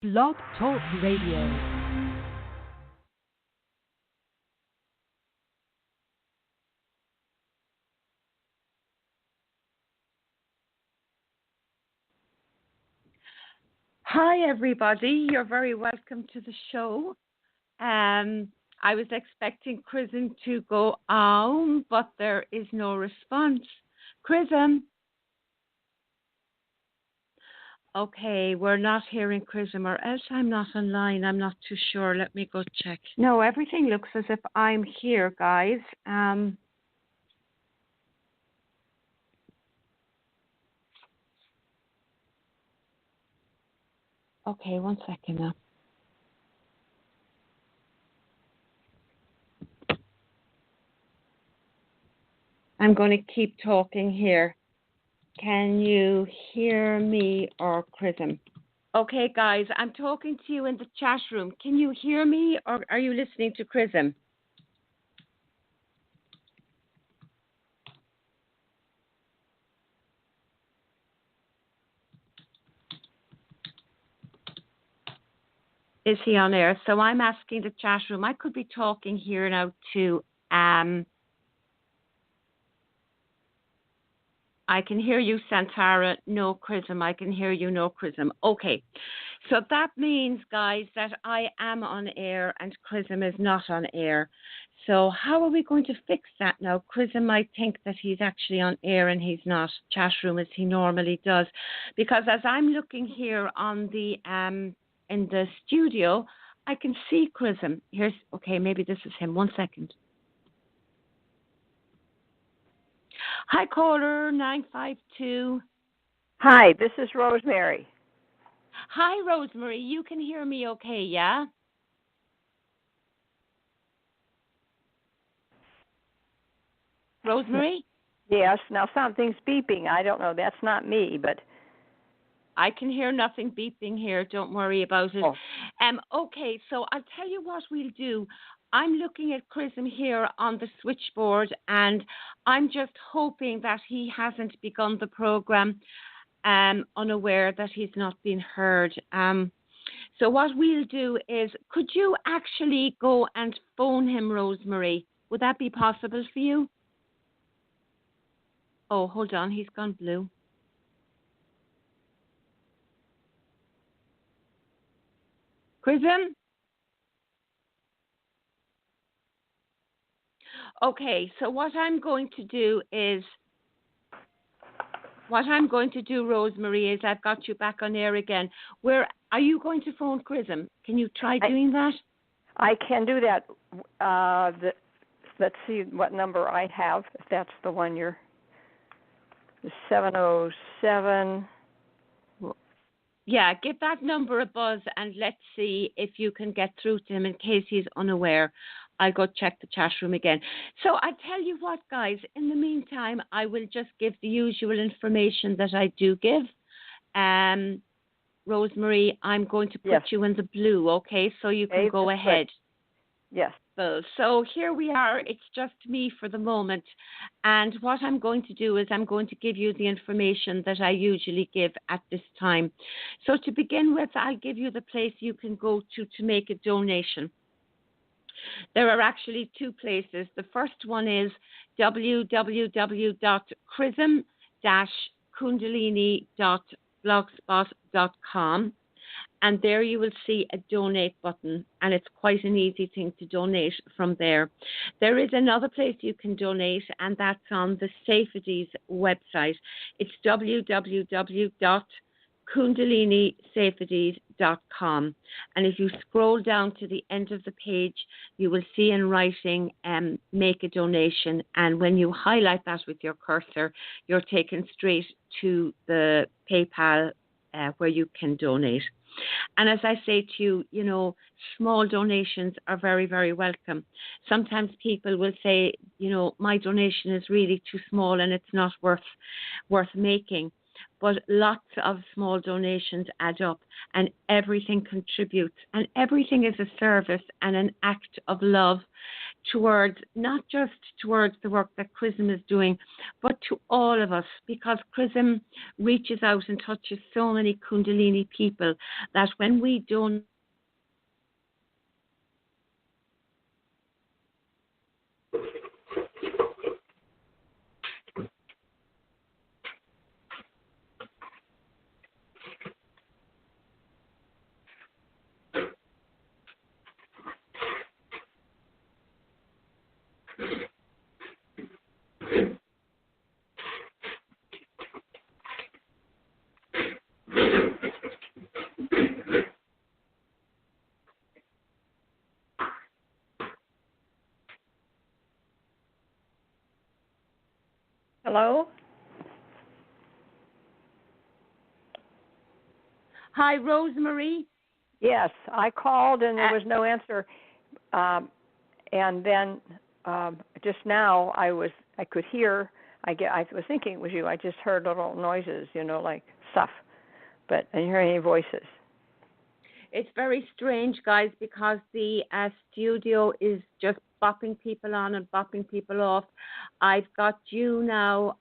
Blog Talk Radio. Hi, everybody. You're very welcome to the show. I was expecting Chrism to go on, but there is no response. Chrism. Okay, we're not hearing Chrism, or else I'm not online. I'm not too sure. Let me go check. No, everything looks as if I'm here, guys. Okay, 1 second now. I'm going to keep talking here. Can you hear me or Chrism? Okay, guys, I'm talking to you in the chat room. Can you hear me or are you listening to Chrism? Is he on air? So I'm asking the chat room. I could be talking here now to I can hear you, Santara. No, Chrism. I can hear you. No, Chrism. Okay. So that means, guys, that I am on air and Chrism is not on air. So how are we going to fix that now? Chrism might think that he's actually on air and he's not. Chat room as he normally does. Because as I'm looking here on the in the studio, I can see Chrism. Okay, maybe this is him. 1 second. Hi, caller 952. Hi, this is Rosemary. Hi, Rosemary. You can hear me okay, yeah? Rosemary? Yes, now something's beeping. I don't know. That's not me, but I can hear nothing beeping here. Don't worry about it. Oh. Okay, so I'll tell you what we'll do. I'm looking at Chrism here on the switchboard, and I'm just hoping that he hasn't begun the program unaware that he's not been heard. So what we'll do is, could you actually go and phone him, Rosemary? Would that be possible for you? Oh, hold on. He's gone blue. Chrism? Okay, so what I'm going to do, Rosemary, is I've got you back on air again. Where are you going to phone Chrism? Can you try doing that? I can do that. Let's see what number I have, if that's the one you're... 707. Yeah, give that number a buzz and let's see if you can get through to him in case he's unaware. I'll go check the chat room again. So I tell you what, guys, in the meantime, I will just give the usual information that I do give. Rosemary, I'm going to put you in the blue, okay? So you can go ahead. Yes. So here we are. It's just me for the moment. And what I'm going to do is I'm going to give you the information that I usually give at this time. So to begin with, I'll give you the place you can go to make a donation. There are actually two places. The first one is www.chrism-kundalini.blogspot.com. And there you will see a donate button, and it's quite an easy thing to donate from there. There is another place you can donate, and that's on the Safeties website. It's www.kundalinisafeties.com. And if you scroll down to the end of the page, you will see in writing, make a donation. And when you highlight that with your cursor, you're taken straight to the PayPal where you can donate. And as I say to you, small donations are very, very welcome. Sometimes people will say, my donation is really too small and it's not worth making. But lots of small donations add up and everything contributes. And everything is a service and an act of love towards, not just towards the work that Chrism is doing, but to all of us, because Chrism reaches out and touches so many Kundalini people that when we don't Hello? Hi, Rosemary. Yes, I called and there was no answer. And then just now I could hear. I was thinking it was you. I just heard little noises, like stuff, but I didn't hear any voices. It's very strange, guys, because the studio is just bopping people on and bopping people off. I've got you now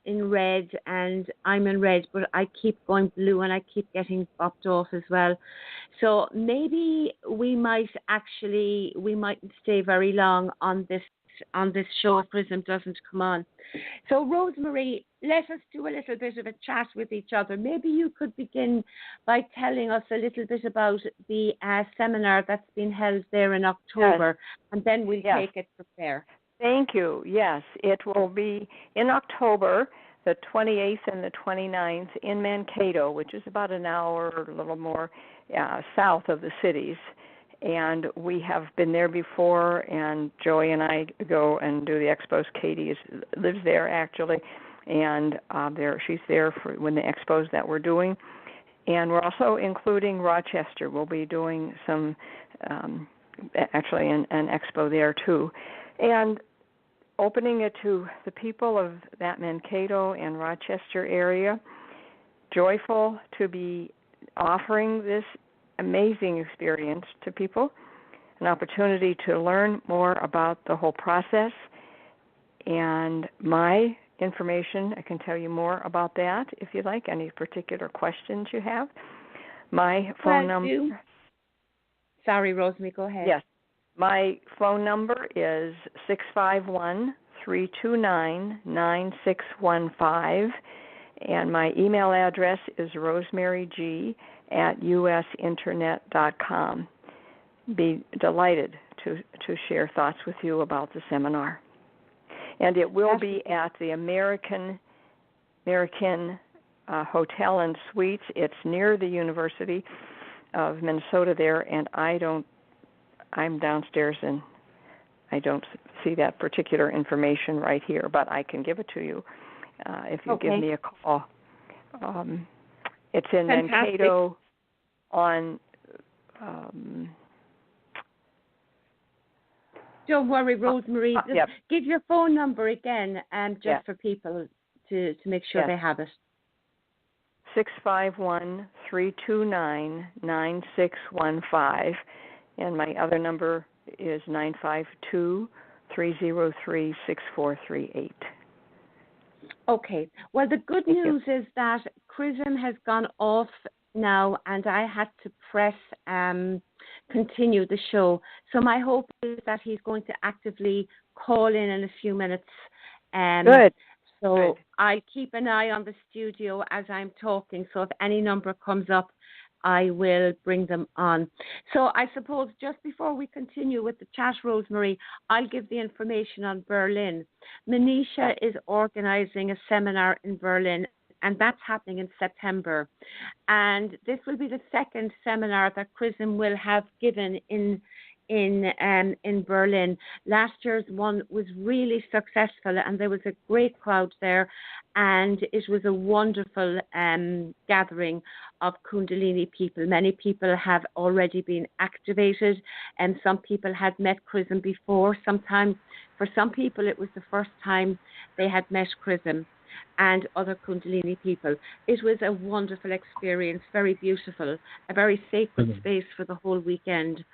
in red, and I'm in red, but I keep going blue and I keep getting bopped off as well. So maybe we mightn't stay very long on this show if Chrism doesn't come on. So Rosemary, let us do a little bit of a chat with each other. Maybe you could begin by telling us a little bit about the seminar that's been held there in October, and then we'll take it from there. Thank you. Yes, it will be in October, the 28th and the 29th in Mankato, which is about an hour or a little more south of the cities. And we have been there before, and Joey and I go and do the expos. Katie lives there, actually, and she's there for when the expos that we're doing. And we're also including Rochester. We'll be doing some, actually, an expo there, too. And opening it to the people of that Mankato and Rochester area, joyful to be offering this amazing experience to people, an opportunity to learn more about the whole process. And my information, I can tell you more about that if you like, any particular questions you have. My phone number. Sorry, Rosemary, go ahead. Yes. My phone number is 651-329-9615, and my email address is rosemaryg@usinternet.com. Be delighted to share thoughts with you about the seminar. And it will be at the American Hotel and Suites. It's near the University of Minnesota there, and I'm downstairs and I don't see that particular information right here, but I can give it to you if you give me a call. It's in Mankato on... Don't worry, Rosemary. Give your phone number again, for people to make sure they have it. 651-329-9615, and my other number is 952-303-6438. Okay. Well, the good news is that Chrism has gone off now, and I had to press continue the show. So my hope is that he's going to actively call in a few minutes. Good. So Good. I'll keep an eye on the studio as I'm talking. So if any number comes up, I will bring them on. So I suppose just before we continue with the chat, Rosemary, I'll give the information on Berlin. Manisha is organizing a seminar in Berlin, and that's happening in September. And this will be the second seminar that Chrism will have given in Berlin. Last year's one was really successful, and there was a great crowd there, and it was a wonderful gathering of Kundalini people. Many people have already been activated, and some people had met Chrism before. Sometimes, for some people, it was the first time they had met Chrism and other Kundalini people. It was a wonderful experience, very beautiful, a very sacred space for the whole weekend.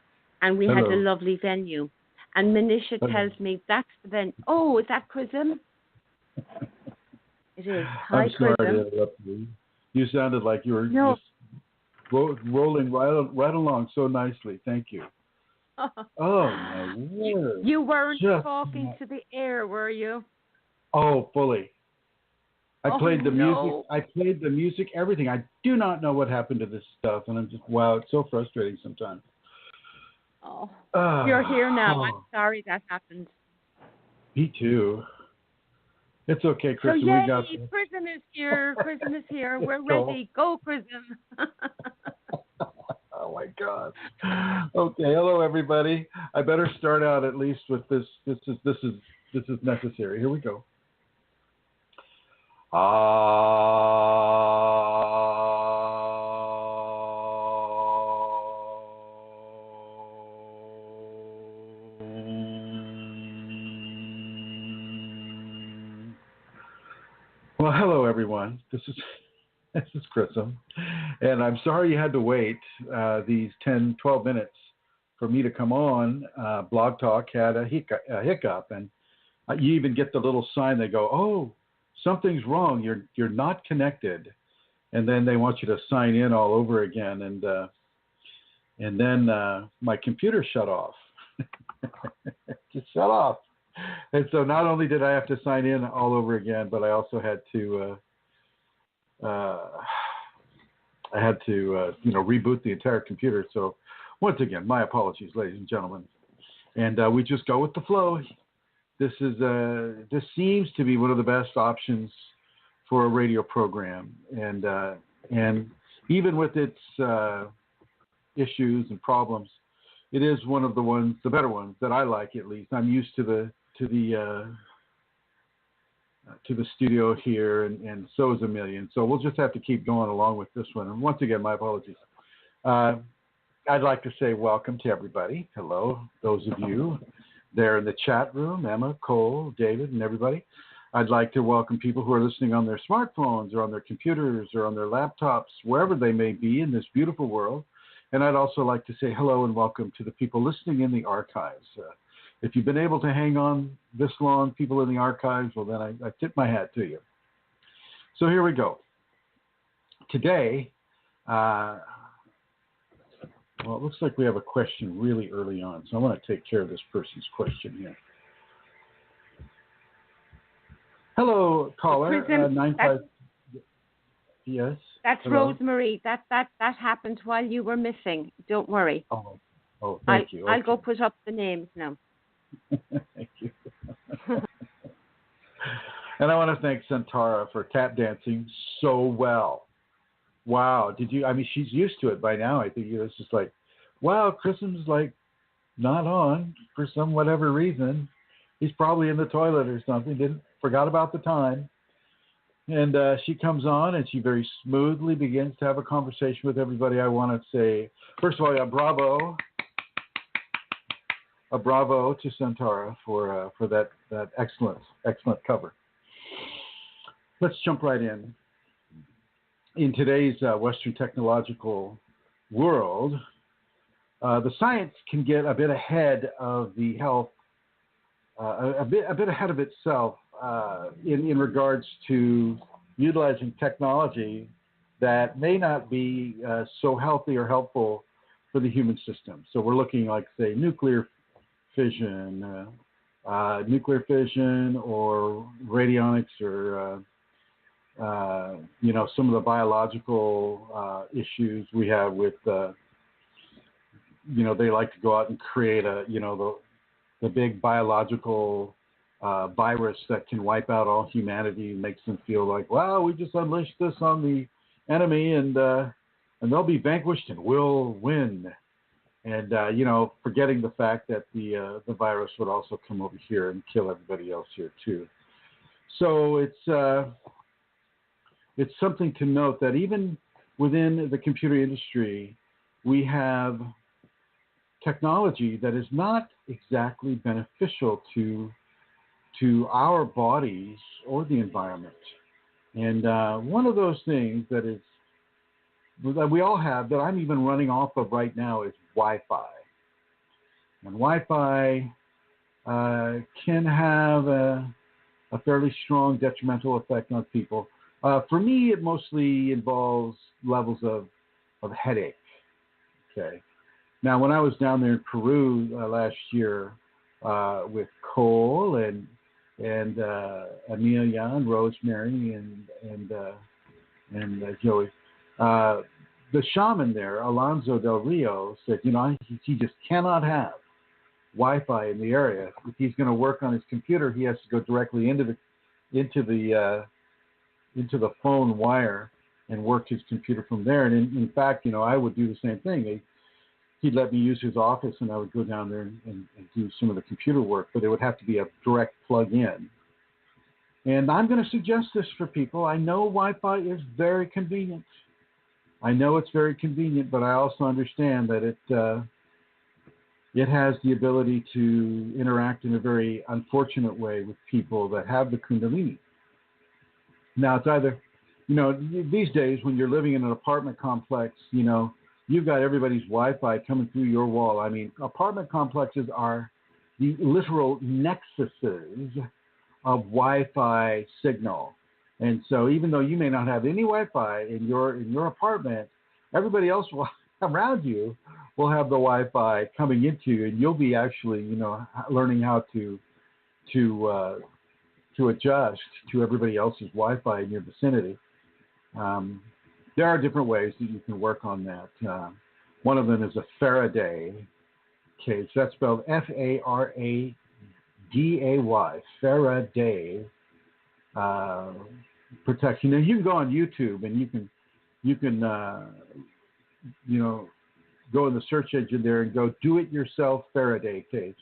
And we had a lovely venue. And Manisha tells me that's the vent. Oh, is that Chrism? It is. Hi, I'm sorry Chrism. to interrupt you. You sounded like you were No. just rolling right along so nicely. Thank you. Oh, my word. You weren't Just talking to the air, were you? Oh, fully. I played the music. No. I played the music, everything. I do not know what happened to this stuff, and I'm just, wow, it's so frustrating sometimes. Oh, you're here now. I'm Oh, sorry that happened. me too. It's okay, So Chrism. yay, We got Chrism is here. Chrism is here. We're Go. ready. Go, Chrism. Oh my God. Okay, hello everybody. I better start out at least with this. This is necessary. Here we go. Well, hello everyone. This is Chrism, and I'm sorry you had to wait these 10, 12 minutes for me to come on. Blog Talk had a hiccup, and you even get the little sign. They go, "Oh, something's wrong. You're not connected," and then they want you to sign in all over again. And then my computer shut off. Just shut off. And so not only did I have to sign in all over again, but I also had to reboot the entire computer. So once again, my apologies, ladies and gentlemen. And we just go with the flow. This seems to be one of the best options for a radio program. And even with its issues and problems, it is one of the better ones that I like, at least. I'm used to the studio here, and so is a million. So we'll just have to keep going along with this one. And once again, my apologies. I'd like to say welcome to everybody. Hello, those of you there in the chat room, Emma, Cole, David, and everybody. I'd like to welcome people who are listening on their smartphones or on their computers or on their laptops, wherever they may be in this beautiful world. And I'd also like to say hello and welcome to the people listening in the archives. If you've been able to hang on this long, people in the archives, well, then I tip my hat to you. So here we go. Today, well, it looks like we have a question really early on, so I want to take care of this person's question here. Hello, caller. 95. Yes. That's Hello? Rosemary. That happened while you were missing. Don't worry. Oh, thank you. Okay. I'll go put up the names now. Thank you. And I want to thank Santara for tap dancing so well. Wow. She's used to it by now. I think it's just like, wow, Chrism's like not on for some whatever reason. He's probably in the toilet or something. Forgot about the time. And she comes on and she very smoothly begins to have a conversation with everybody. I want to say, first of all, bravo. A bravo to Santara for that excellent cover. Let's jump right in. In today's Western technological world, the science can get a bit ahead of the health, a bit ahead of itself in regards to utilizing technology that may not be so healthy or helpful for the human system. So we're looking like, say, nuclear fission or radionics or some of the biological issues we have with they like to go out and create the big biological virus that can wipe out all humanity and makes them feel like, wow, we just unleashed this on the enemy and they'll be vanquished and we'll win. And, forgetting the fact that the virus would also come over here and kill everybody else here too. So it's something to note that even within the computer industry, we have technology that is not exactly beneficial to our bodies or the environment. And one of those things that we all have, that I'm even running off of right now, is Wi-Fi. And Wi-Fi can have a fairly strong detrimental effect on people. For me, it mostly involves levels of headache. Okay. Now, when I was down there in Peru last year with Cole and Amelia and Rosemary and Joey, the shaman there, Alonso Del Rio, said, he just cannot have Wi-Fi in the area. If he's going to work on his computer, he has to go directly into the phone wire and work his computer from there. And in fact, I would do the same thing. He'd let me use his office, and I would go down there and do some of the computer work, but it would have to be a direct plug-in. And I'm going to suggest this for people. I know Wi-Fi is very convenient. I know it's very convenient, but I also understand that it has the ability to interact in a very unfortunate way with people that have the Kundalini. Now, it's either, these days when you're living in an apartment complex, you've got everybody's Wi-Fi coming through your wall. I mean, apartment complexes are the literal nexuses of Wi-Fi signal. And so even though you may not have any Wi-Fi in your apartment, everybody else around you will have the Wi-Fi coming into you, and you'll be actually, learning how to adjust to everybody else's Wi-Fi in your vicinity. There are different ways that you can work on that. One of them is a Faraday cage. That's spelled Faraday, Faraday protection. Now you can go on YouTube and you can go in the search engine there and go do-it-yourself Faraday cage.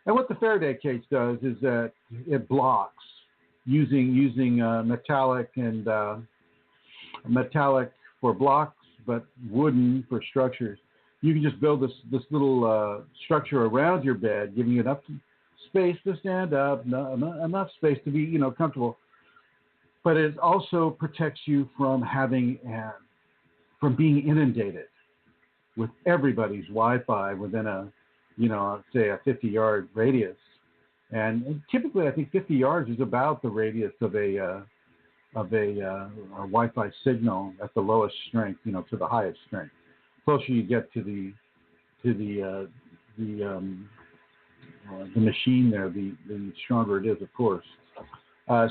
And what the Faraday cage does is that it blocks using metallic for blocks, but wooden for structures. You can just build this little structure around your bed, giving you enough space to stand up, enough space to be comfortable. But it also protects you from from being inundated with everybody's Wi-Fi within say a 50-yard radius. And typically, I think 50 yards is about the radius of a Wi-Fi signal at the lowest strength, to the highest strength. Closer you get to the machine there, the stronger it is, of course.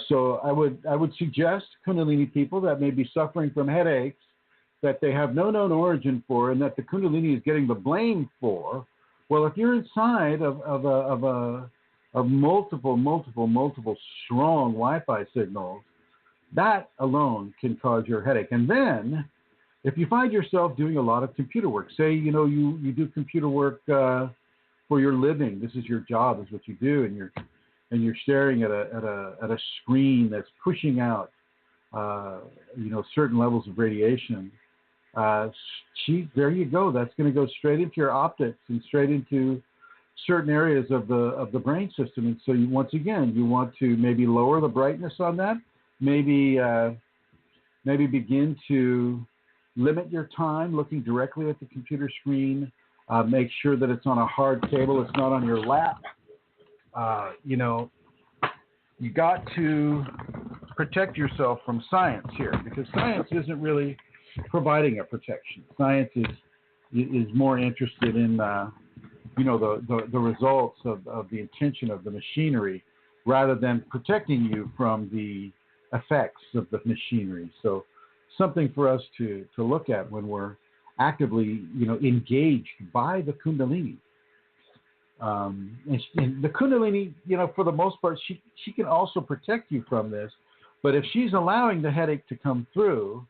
So I would suggest Kundalini people that may be suffering from headaches that they have no known origin for, and that the Kundalini is getting the blame for. Well, if you're inside of multiple strong Wi-Fi signals, that alone can cause your headache. And then, if you find yourself doing a lot of computer work, say you do computer work for your living, this is your job, is what you do, and you're staring at a screen that's pushing out certain levels of radiation. There you go. That's going to go straight into your optics and straight into certain areas of the brain system. And so you want to maybe lower the brightness on that. Maybe begin to limit your time looking directly at the computer screen. Make sure that it's on a hard table. It's not on your lap. You got to protect yourself from science here, because science isn't really providing a protection. Science is more interested in the results of the intention of the machinery, rather than protecting you from the effects of the machinery. So something for us to look at when we're actively engaged by the Kundalini. And the Kundalini, for the most part, she can also protect you from this. But if she's allowing the headache to come through,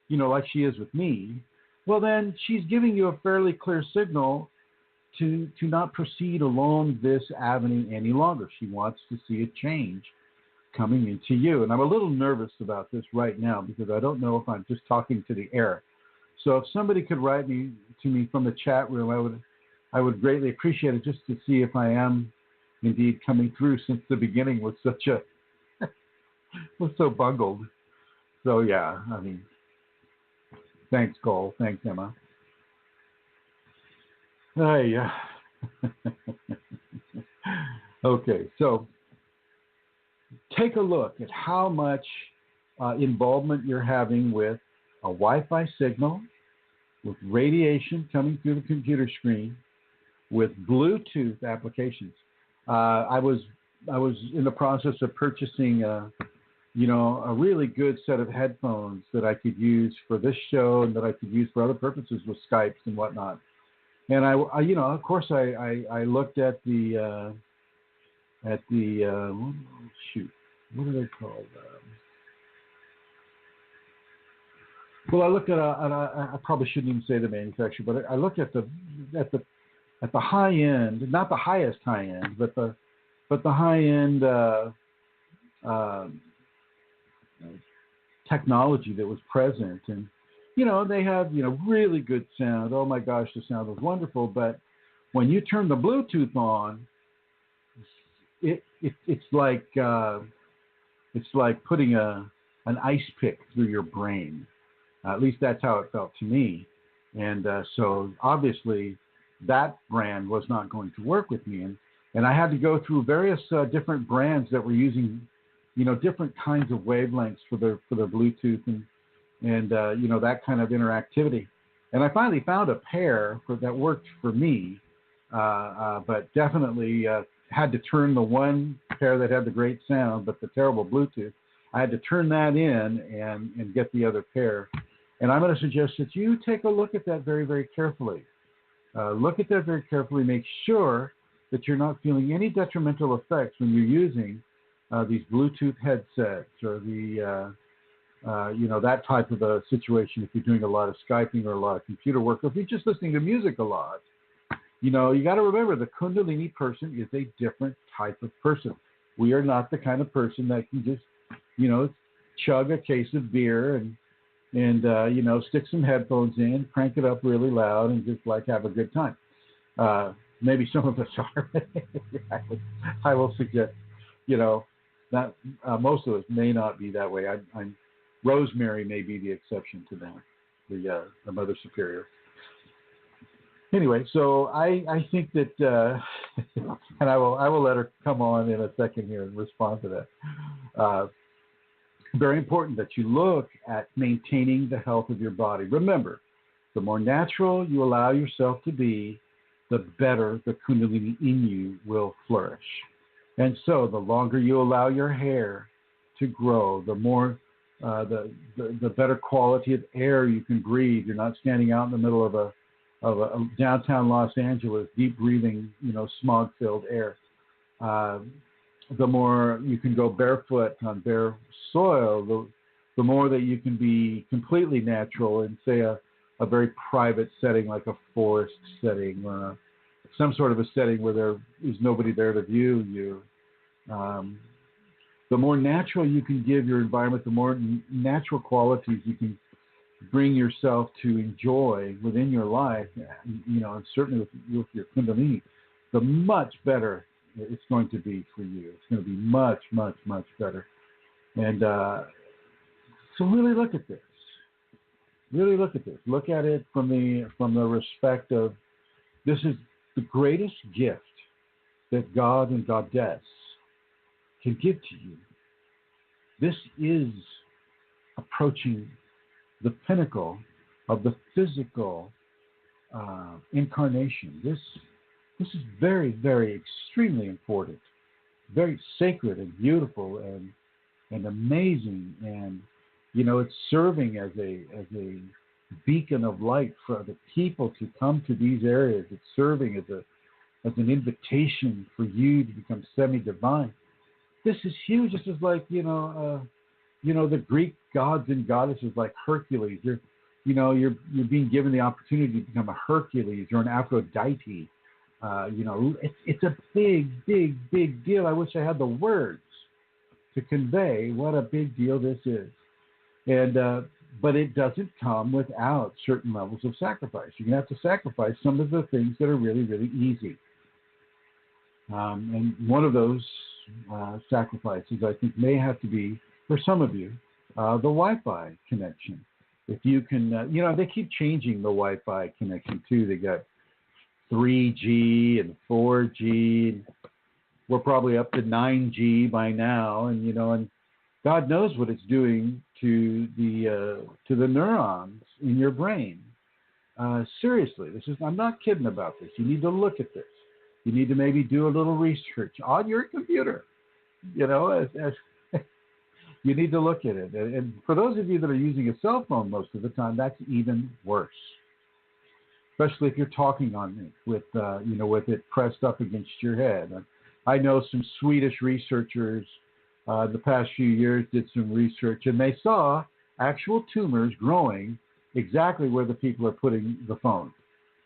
like she is with me, well, then she's giving you a fairly clear signal to not proceed along this avenue any longer. She wants to see a change coming into you. And I'm a little nervous about this right now, because I don't know if I'm just talking to the air. So if somebody could write to me from the chat room, I would greatly appreciate it, just to see if I am indeed coming through, since the beginning was was so bungled. So yeah, I mean, thanks, Cole. Thanks, Emma. Yeah. Okay, so take a look at how much involvement you're having with a Wi-Fi signal, with radiation coming through the computer screen, with Bluetooth applications. I was in the process of purchasing, a really good set of headphones that I could use for this show and that I could use for other purposes with Skypes and whatnot. And I of course, I looked at the what are they called? Well, I looked at I probably shouldn't even say the manufacturer, but I looked at the high end, not the highest high end, but the high end technology that was present, and they have really good sound. Oh my gosh, the sound was wonderful. But when you turn the Bluetooth on, it's like putting an ice pick through your brain. At least that's how it felt to me. And so obviously that brand was not going to work with me. And I had to go through various different brands that were using, different kinds of wavelengths for their Bluetooth and that kind of interactivity. And I finally found a pair that worked for me, but definitely had to turn the one pair that had the great sound but the terrible Bluetooth. I had to turn that in and get the other pair. And I'm going to suggest that you take a look at that very, very carefully. Look at that very carefully. Make sure that you're not feeling any detrimental effects when you're using these Bluetooth headsets or that type of a situation. If you're doing a lot of Skyping or a lot of computer work, or if you're just listening to music a lot, you got to remember the Kundalini person is a different type of person. We are not the kind of person that can just, chug a case of beer and stick some headphones in, crank it up really loud, and just have a good time. Maybe some of us are. I will suggest, that most of us may not be that way. Rosemary may be the exception to that, the Mother Superior. Anyway, so I think that, and I will let her come on in a second here and respond to that. Very important that you look at maintaining the health of your body. Remember, the more natural you allow yourself to be, the better the Kundalini in you will flourish. And so the longer you allow your hair to grow, the more the better quality of air you can breathe. You're not standing out in the middle of a downtown Los Angeles, deep breathing, smog-filled air. The more you can go barefoot on bare soil, the more that you can be completely natural in, say, a very private setting like a forest setting or some sort of a setting where there is nobody there to view you. The more natural you can give your environment, the more natural qualities you can bring yourself to enjoy within your life, and certainly with your Kundalini, the much better it's going to be for you. It's going to be much, much, much better. And so really look at this. Really look at this. Look at it from the respect of this is the greatest gift that God and Goddess can give to you. This is approaching the pinnacle of the physical incarnation. This is very, very extremely important, very sacred and beautiful and amazing, and it's serving as a beacon of light for the people to come to these areas. It's serving as an invitation for you to become semi-divine. This is huge. This is like the Greek gods and goddesses like Hercules. You're being given the opportunity to become a Hercules or an Aphrodite. It's a big, big, big deal. I wish I had the words to convey what a big deal this is. And but it doesn't come without certain levels of sacrifice. You're going to have to sacrifice some of the things that are really, really easy. And one of those sacrifices, I think, may have to be, for some of you, the Wi-Fi connection. If you can, they keep changing the Wi-Fi connection too. They got 3G and 4G. we're probably up to 9G by now, and and God knows what it's doing to the neurons in your brain. Seriously, I'm not kidding about this. You need to look at this. You need to maybe do a little research on your computer. As you need to look at it. And for those of you that are using a cell phone most of the time, that's even worse. Especially if you're talking on it with it pressed up against your head. I know some Swedish researchers the past few years did some research, and they saw actual tumors growing exactly where the people are putting the phone.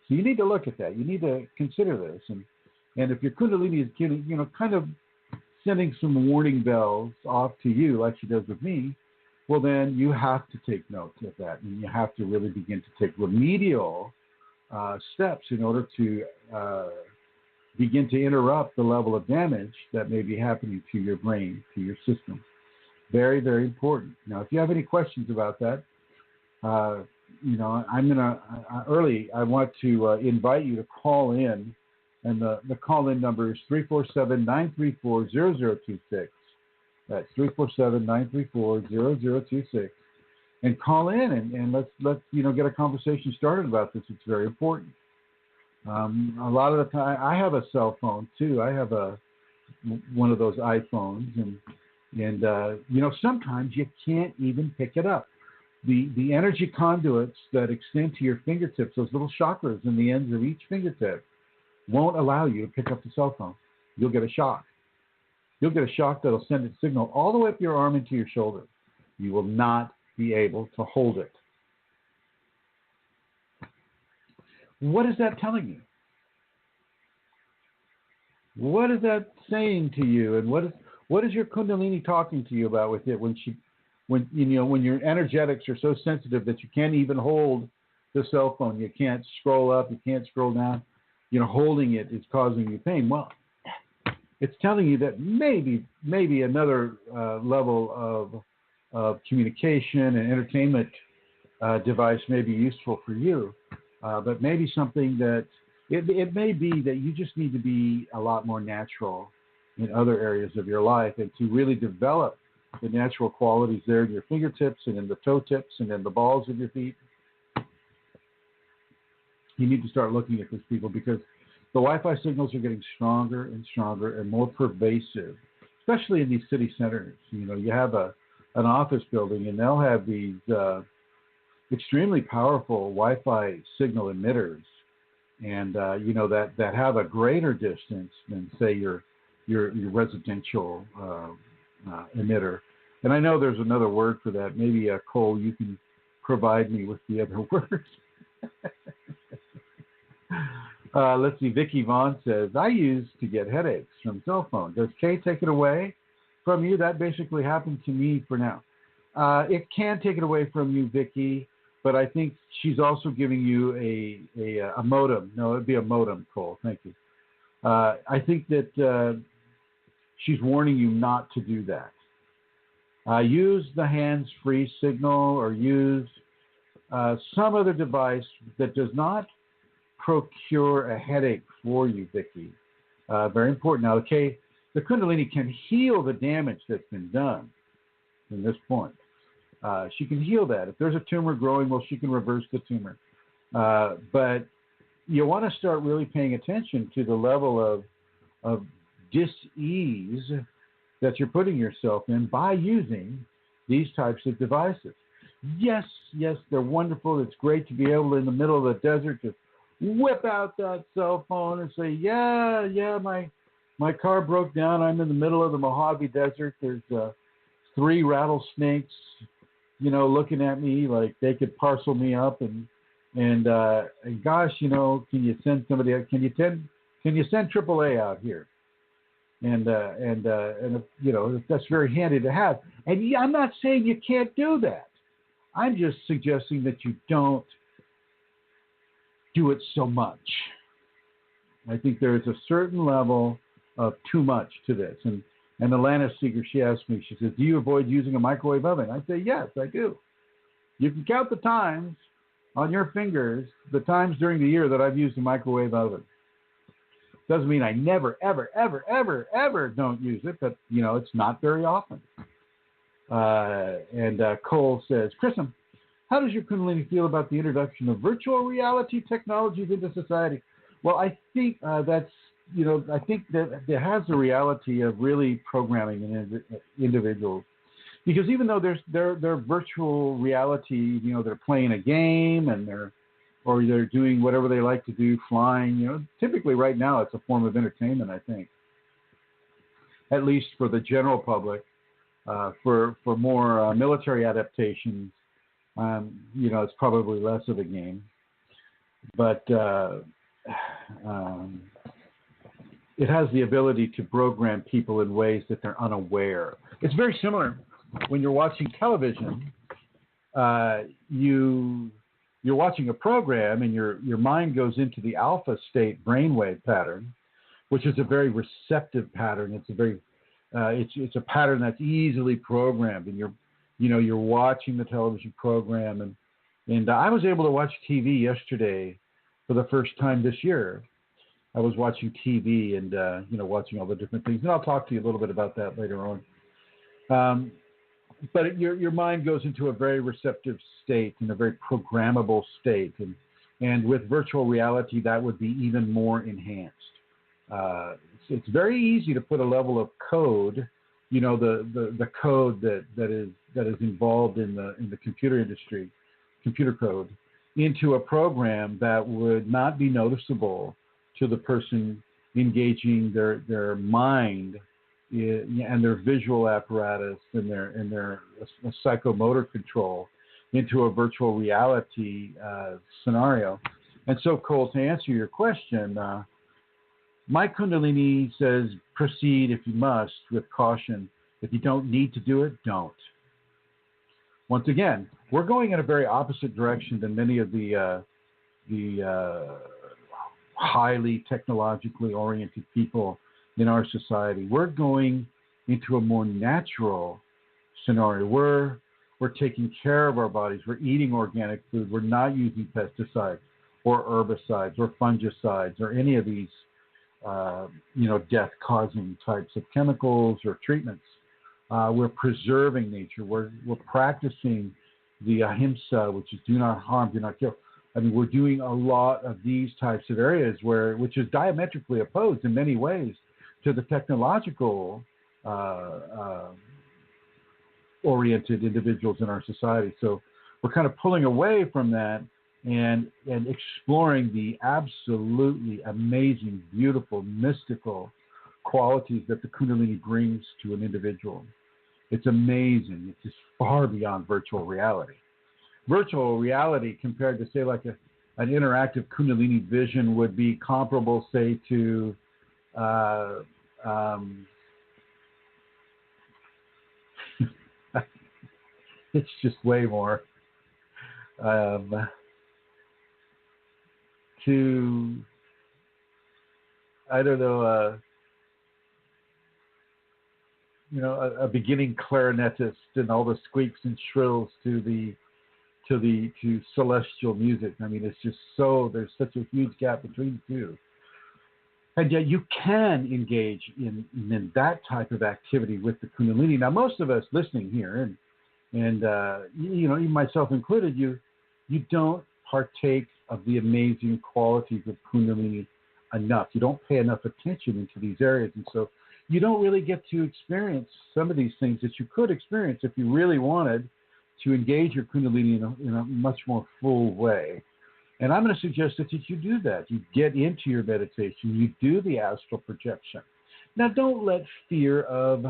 So you need to look at that. You need to consider this. And if your Kundalini is kind of sending some warning bells off to you like she does with me, well, then you have to take note of that, and you have to really begin to take remedial steps in order to begin to interrupt the level of damage that may be happening to your brain, to your system. Very, very important. Now, if you have any questions about that, I'm going to, I want to invite you to call in, and the call-in number is 347-934-0026. That's 347-934-0026. And call in and let's get a conversation started about this. It's very important. A lot of the time, I have a cell phone too. I have one of those iPhones, and sometimes you can't even pick it up. The energy conduits that extend to your fingertips, those little chakras in the ends of each fingertip, won't allow you to pick up the cell phone. You'll get a shock. You'll get a shock that'll send a signal all the way up your arm into your shoulder. You will not be able to hold it. What is that telling you? What is that saying to you? And what is your Kundalini talking to you about with it when your energetics are so sensitive that you can't even hold the cell phone? You can't scroll up, you can't scroll down. Holding it is causing you pain. Well, it's telling you that maybe another level of communication and entertainment device may be useful for you, but maybe something that it may be that you just need to be a lot more natural in other areas of your life, and to really develop the natural qualities there in your fingertips and in the toe tips and in the balls of your feet. You need to start looking at this, people, because the Wi-Fi signals are getting stronger and stronger and more pervasive, especially in these city centers. You have an office building, and they'll have these extremely powerful Wi-Fi signal emitters, and that have a greater distance than, say, your residential emitter. And I know there's another word for that. Maybe Cole, you can provide me with the other word. Let's see. Vicky Vaughn says, I used to get headaches from cell phone. Does Kay take it away from you? That basically happened to me for now. It can take it away from you, Vicky, but I think she's also giving you a modem. No, it'd be a modem, Cole. Thank you. I think that she's warning you not to do that. Use the hands-free signal, or use some other device that does not procure a headache for you, Vicky. Very important. Now, okay, the Kundalini can heal the damage that's been done from this point. She can heal that. If there's a tumor growing, well, she can reverse the tumor. But you want to start really paying attention to the level of dis-ease that you're putting yourself in by using these types of devices. Yes, they're wonderful. It's great to be able to, in the middle of the desert, just whip out that cell phone and say, yeah, my car broke down. I'm in the middle of the Mojave Desert. There's 3 rattlesnakes, looking at me like they could parcel me up. And gosh, can you send somebody? Can you send AAA out here? And that's very handy to have. And yeah, I'm not saying you can't do that. I'm just suggesting that you don't do it so much. I think there is a certain level of too much to this. And Alana Seeger, she asked me, she says, do you avoid using a microwave oven? I say, yes, I do. You can count the times on your fingers, the times during the year that I've used a microwave oven. Doesn't mean I never, ever, ever, ever, ever don't use it, but, it's not very often. And Cole says, Chrism, how does your Kundalini feel about the introduction of virtual reality technologies into society? Well, I think I think that it has the reality of really programming individuals. Because even though they're virtual reality, they're playing a game and they're doing whatever they like to do, flying, typically right now it's a form of entertainment, I think. At least for the general public. For more military adaptations, it's probably less of a game. But it has the ability to program people in ways that they're unaware. It's very similar when you're watching television. You're watching a program and your mind goes into the alpha state brainwave pattern, which is a very receptive pattern. It's a very it's a pattern that's easily programmed, and you're watching the television program, and I was able to watch TV yesterday for the first time this year. I was watching TV and watching all the different things, and I'll talk to you a little bit about that later on. But your mind goes into a very receptive state and a very programmable state, and with virtual reality that would be even more enhanced. It's very easy to put a level of code, the code that is involved in the computer industry, computer code, into a program that would not be noticeable to the person engaging their mind and their visual apparatus and their psychomotor control into a virtual reality scenario. And so, Cole, to answer your question, my Kundalini says proceed if you must with caution. If you don't need to do it, don't. Once again, we're going in a very opposite direction than many of the highly technologically oriented people in our society. We're going into a more natural scenario. We're taking care of our bodies. We're eating organic food. We're not using pesticides or herbicides or fungicides or any of these death-causing types of chemicals or treatments. We're preserving nature. We're practicing the ahimsa, which is do not harm, do not kill. I mean, we're doing a lot of these types of areas which is diametrically opposed in many ways to the technological oriented individuals in our society. So we're kind of pulling away from that and exploring the absolutely amazing, beautiful, mystical qualities that the Kundalini brings to an individual. It's amazing. It's just far beyond virtual reality. Virtual reality compared to, say, like an interactive Kundalini vision would be comparable, say, to it's just way more to, I don't know, a beginning clarinetist and all the squeaks and shrills to celestial music. I mean, it's just there's such a huge gap between the two. And yet you can engage in that type of activity with the Kundalini. Now, most of us listening here, and even myself included, you don't partake of the amazing qualities of Kundalini enough. You don't pay enough attention into these areas. And so you don't really get to experience some of these things that you could experience if you really wanted to engage your Kundalini in a much more full way. And I'm going to suggest that you do that. You get into your meditation. You do the astral projection. Now, don't let fear of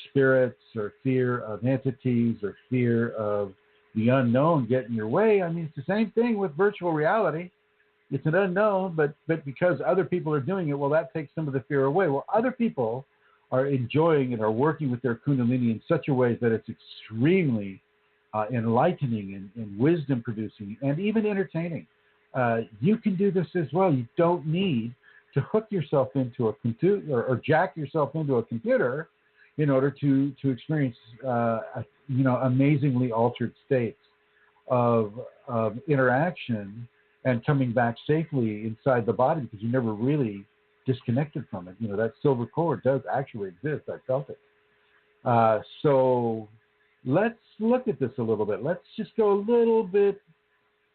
spirits or fear of entities or fear of the unknown get in your way. I mean, it's the same thing with virtual reality. It's an unknown, but because other people are doing it, well, that takes some of the fear away. Well, other people are enjoying and are working with their Kundalini in such a way that it's extremely enlightening and wisdom producing and even entertaining. You can do this as well. You don't need to hook yourself into a computer or jack yourself into a computer in order to experience amazingly altered states of interaction and coming back safely inside the body because you never really disconnected from it. That silver cord does actually exist. I felt it. So let's look at this a little bit. Let's just go a little bit.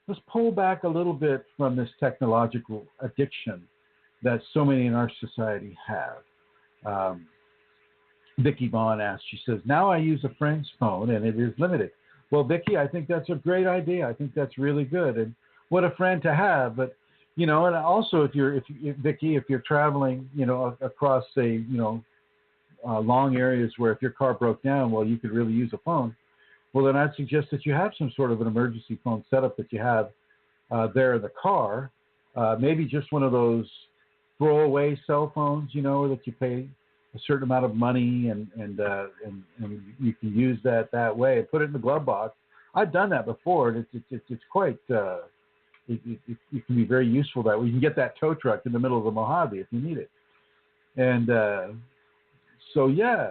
Let's pull back a little bit from this technological addiction that so many in our society have. Vicki Vaughn asks, she says, now I use a friend's phone and it is limited. Well, Vicki, I think that's a great idea. I think that's really good. And what a friend to have. But, and also if Vicki, if you're traveling, across, say, long areas where if your car broke down, well, you could really use a phone. Well, then I'd suggest that you have some sort of an emergency phone setup that you have there in the car. Maybe just one of those throwaway cell phones, that you pay a certain amount of money and you can use that way and put it in the glove box. I've done that before, and it's quite it can be very useful that way. You can get that tow truck in the middle of the Mojave if you need it. And so yeah,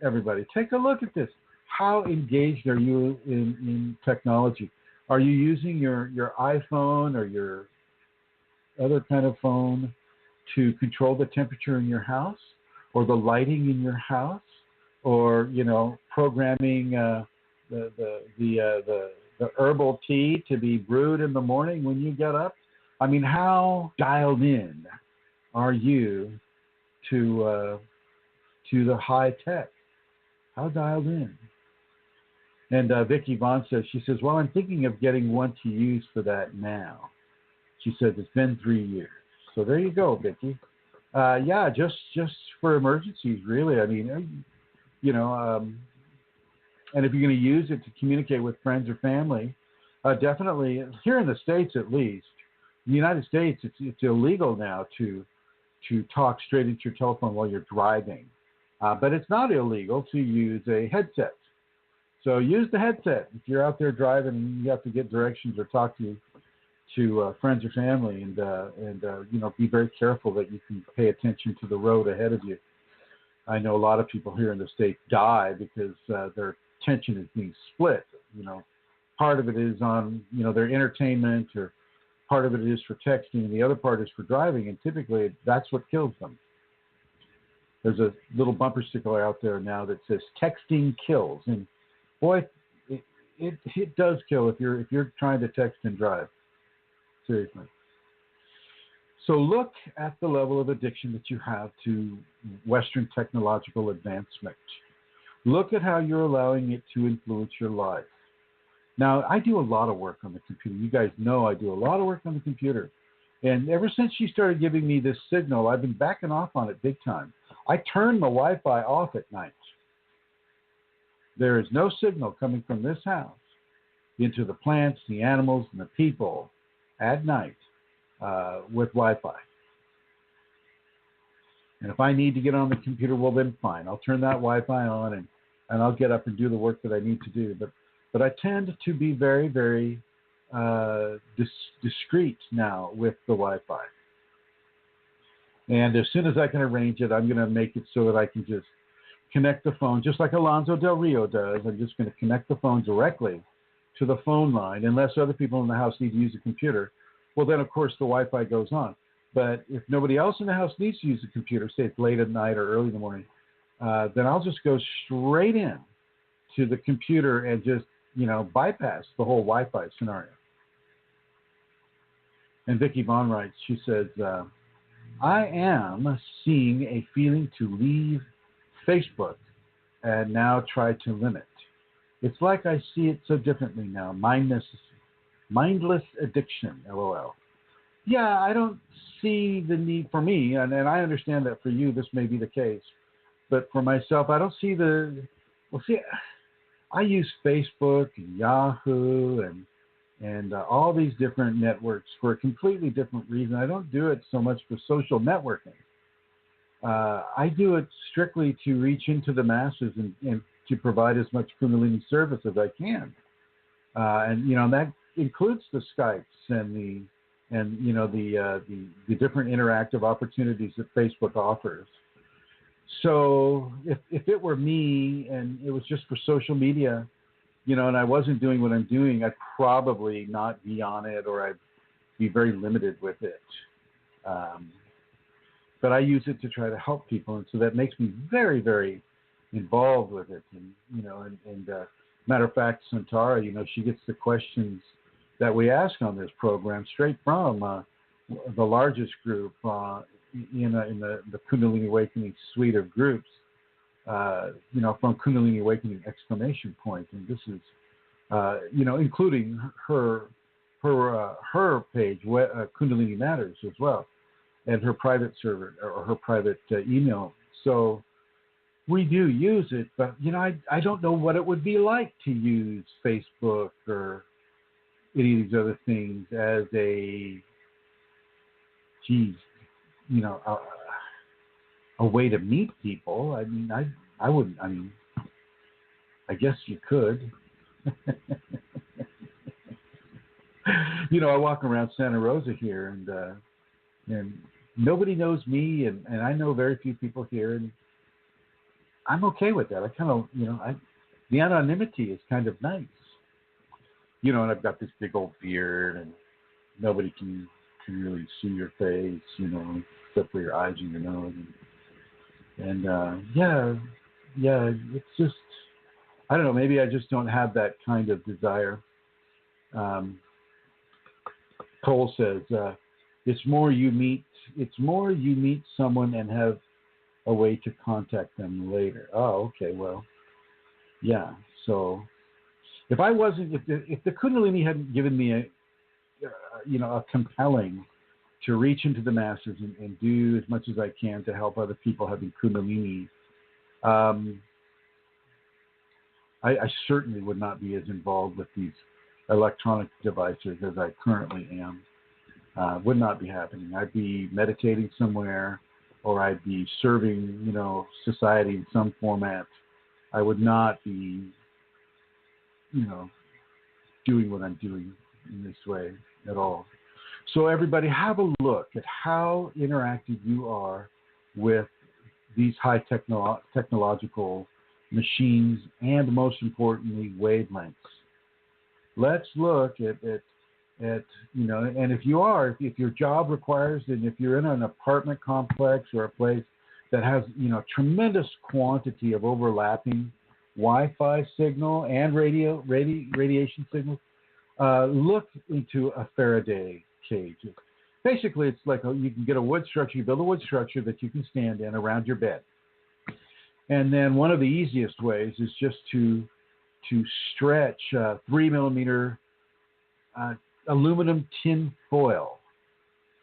everybody, take a look at this. How engaged are you in technology? Are you using your iPhone or your other kind of phone to control the temperature in your house, or the lighting in your house, or programming the herbal tea to be brewed in the morning when you get up? I mean, how dialed in are you to the high tech? How dialed in? And Vicki Vaughn says, well, I'm thinking of getting one to use for that now. She says, it's been 3 years. So there you go, Vicki. Yeah, just for emergencies, really. I mean, and if you're going to use it to communicate with friends or family, definitely, here in the States at least, in the United States, it's illegal now to talk straight into your telephone while you're driving. But it's not illegal to use a headset. So use the headset if you're out there driving and you have to get directions or talk to friends or family, and be very careful that you can pay attention to the road ahead of you. I know a lot of people here in the States die because their attention is being split. Part of it is on their entertainment, or part of it is for texting, and the other part is for driving, and typically that's what kills them. There's a little bumper sticker out there now that says "Texting kills," and boy, it does kill if you're trying to text and drive. Seriously. So look at the level of addiction that you have to Western technological advancement. Look at how you're allowing it to influence your life. Now, I do a lot of work on the computer. You guys know I do a lot of work on the computer. And ever since she started giving me this signal, I've been backing off on it big time. I turn the Wi-Fi off at night. There is no signal coming from this house into the plants, the animals, and the people at night with Wi-Fi. And if I need to get on the computer, well, then fine. I'll turn that Wi-Fi on and I'll get up and do the work that I need to do. But I tend to be very, very discreet now with the Wi-Fi. And as soon as I can arrange it, I'm going to make it so that I can just connect the phone, just like Alonzo Del Rio does. I'm just going to connect the phone directly to the phone line, unless other people in the house need to use a computer. Well, then, of course, the Wi-Fi goes on. But if nobody else in the house needs to use a computer, say it's late at night or early in the morning, then I'll just go straight in to the computer and just, bypass the whole Wi-Fi scenario. And Vicki Vaughn writes, she says, I am seeing a feeling to leave Facebook and now try to limit. It's like I see it so differently now. Mindless addiction, LOL. Yeah, I don't see the need for me, and I understand that for you this may be the case, but for myself, I don't see I use Facebook and Yahoo and all these different networks for a completely different reason. I don't do it so much for social networking. I do it strictly to reach into the masses and to provide as much Kundalini service as I can. And that includes the Skypes and the different interactive opportunities that Facebook offers. So if it were me and it was just for social media, and I wasn't doing what I'm doing, I'd probably not be on it, or be very limited with it. But I use it to try to help people, and so that makes me very, very involved with it. And matter of fact, Santara, she gets the questions that we ask on this program straight from the largest group in the Kundalini Awakening suite of groups, from Kundalini Awakening ! And this is, including her page, Kundalini Matters as well, and her private server or her private email. So we do use it, but I don't know what it would be like to use Facebook or any of these other things as a way to meet people. I mean, I wouldn't. I mean, I guess you could. I walk around Santa Rosa here, and nobody knows me, and I know very few people here, and I'm okay with that. I kind of, the anonymity is kind of nice. And I've got this big old beard, and nobody can really see your face, except for your eyes and your nose. And it's just, I don't know, maybe I just don't have that kind of desire. Cole says, it's more you meet someone and have a way to contact them later. Oh, okay, well, yeah. So if the Kundalini hadn't given me a compelling to reach into the masses and do as much as I can to help other people having Kundalini, I certainly would not be as involved with these electronic devices as I currently am. Would not be happening. I'd be meditating somewhere, or I'd be serving, society in some format. I would not be, doing what I'm doing in this way at all. So everybody, have a look at how interactive you are with these high technological machines, and most importantly, wavelengths. Let's look at and if your job requires, and if you're in an apartment complex or a place that has, tremendous quantity of overlapping Wi-Fi signal and radiation signals, look into a Faraday cage. Basically, it's like you can get a wood structure, you build a wood structure that you can stand in around your bed. And then one of the easiest ways is just to stretch 3 millimeter aluminum tin foil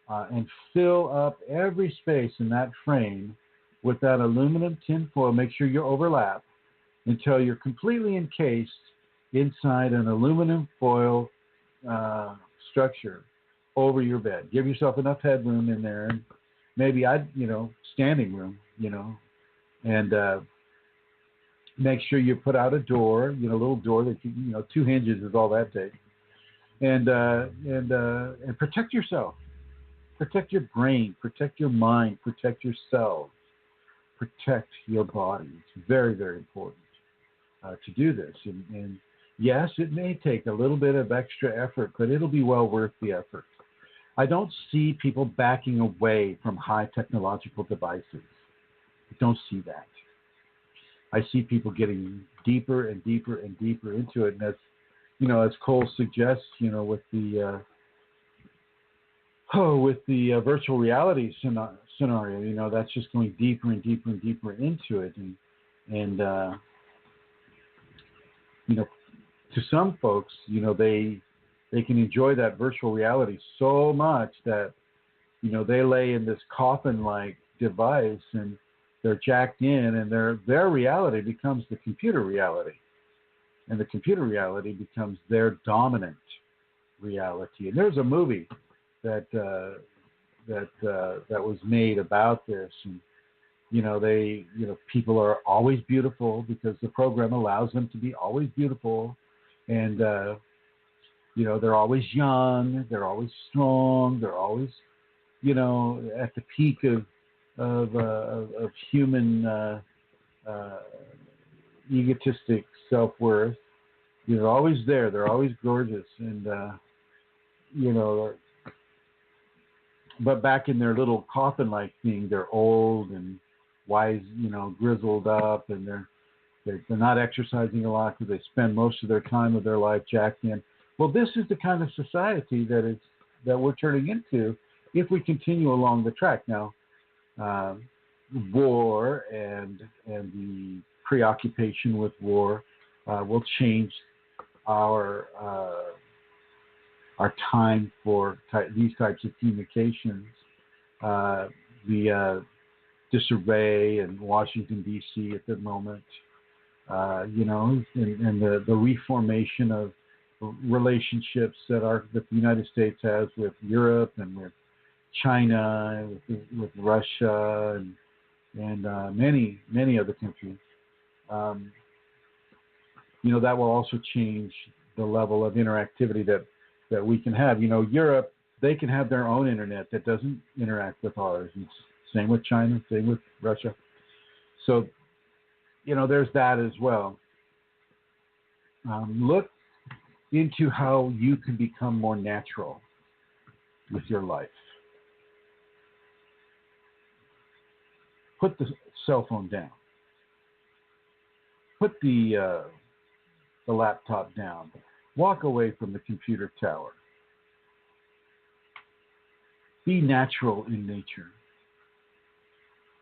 and fill up every space in that frame with that aluminum tin foil. Make sure you overlap until you're completely encased inside an aluminum foil structure over your bed. Give yourself enough headroom in there, and maybe standing room, and make sure you put out a door, a little door that you, 2 hinges is all that takes, and protect yourself, protect your brain, protect your mind, protect yourself, protect your body. It's very, very important to do this, and yes, it may take a little bit of extra effort, but it'll be well worth the effort. I don't see people backing away from high technological devices. I don't see that. I see people getting deeper and deeper and deeper into it, and as Cole suggests, with the virtual reality scenario, that's just going deeper and deeper and deeper into it, and to some folks, they can enjoy that virtual reality so much that, they lay in this coffin-like device and they're jacked in, and their reality becomes the computer reality, and the computer reality becomes their dominant reality. And there's a movie that was made about this, and people are always beautiful because the program allows them to be always beautiful, and they're always young, they're always strong, they're always at the peak of human egotistic self-worth. They're always there. They're always gorgeous, and but back in their little coffin-like thing, they're old and wise, grizzled up, and they're not exercising a lot because they spend most of their time of their life jacked in. Well, this is the kind of society that we're turning into if we continue along the track. Now, war and the preoccupation with war will change our time for these types of communications. The disarray in Washington, D.C. at the moment, and the reformation of relationships that the United States has with Europe and with China, with Russia, and many other countries. That will also change the level of interactivity that we can have. Europe, they can have their own internet that doesn't interact with ours. And same with China, same with Russia. So, there's that as well. Look into how you can become more natural with your life. Put the cell phone down. Put the laptop down. Walk away from the computer tower. Be natural in nature.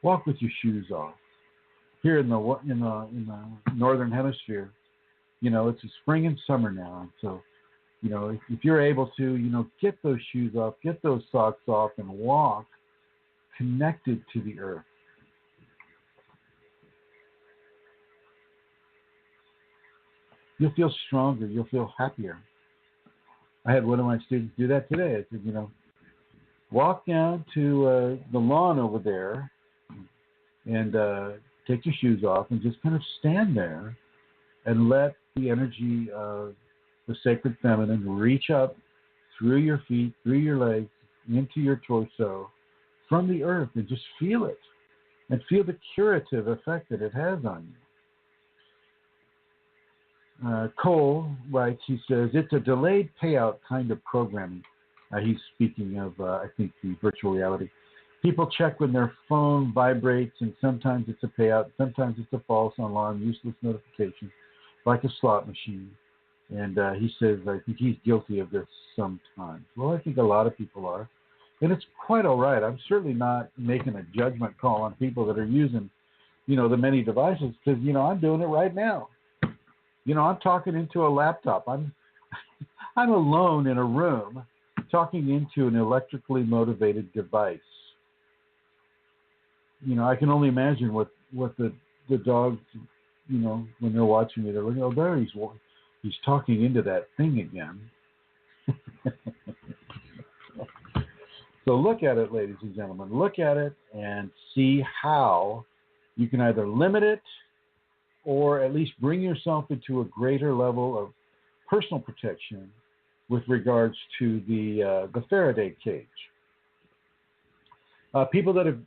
Walk with your shoes off. Here in the northern hemisphere, it's a spring and summer now, and so if you're able to, get those shoes off, get those socks off, and walk connected to the earth. You'll feel stronger. You'll feel happier. I had one of my students do that today. I said, walk down to the lawn over there and take your shoes off and just kind of stand there and let the energy of the sacred feminine reach up through your feet, through your legs, into your torso, from the earth, and just feel it and feel the curative effect that it has on you. Cole writes, he says, it's a delayed payout kind of programming. He's speaking of, I think, the virtual reality. People check when their phone vibrates, and sometimes it's a payout, sometimes it's a false alarm, useless notification, like a slot machine. And he says, I think he's guilty of this sometimes. Well, I think a lot of people are. And it's quite all right. I'm certainly not making a judgment call on people that are using, the many devices, because, I'm doing it right now. I'm talking into a laptop. I'm alone in a room talking into an electrically motivated device. I can only imagine what the dogs, when they're watching me, they're looking, oh, there he's talking into that thing again. So look at it, ladies and gentlemen. Look at it and see how you can either limit it or at least bring yourself into a greater level of personal protection with regards to the Faraday cage. People that have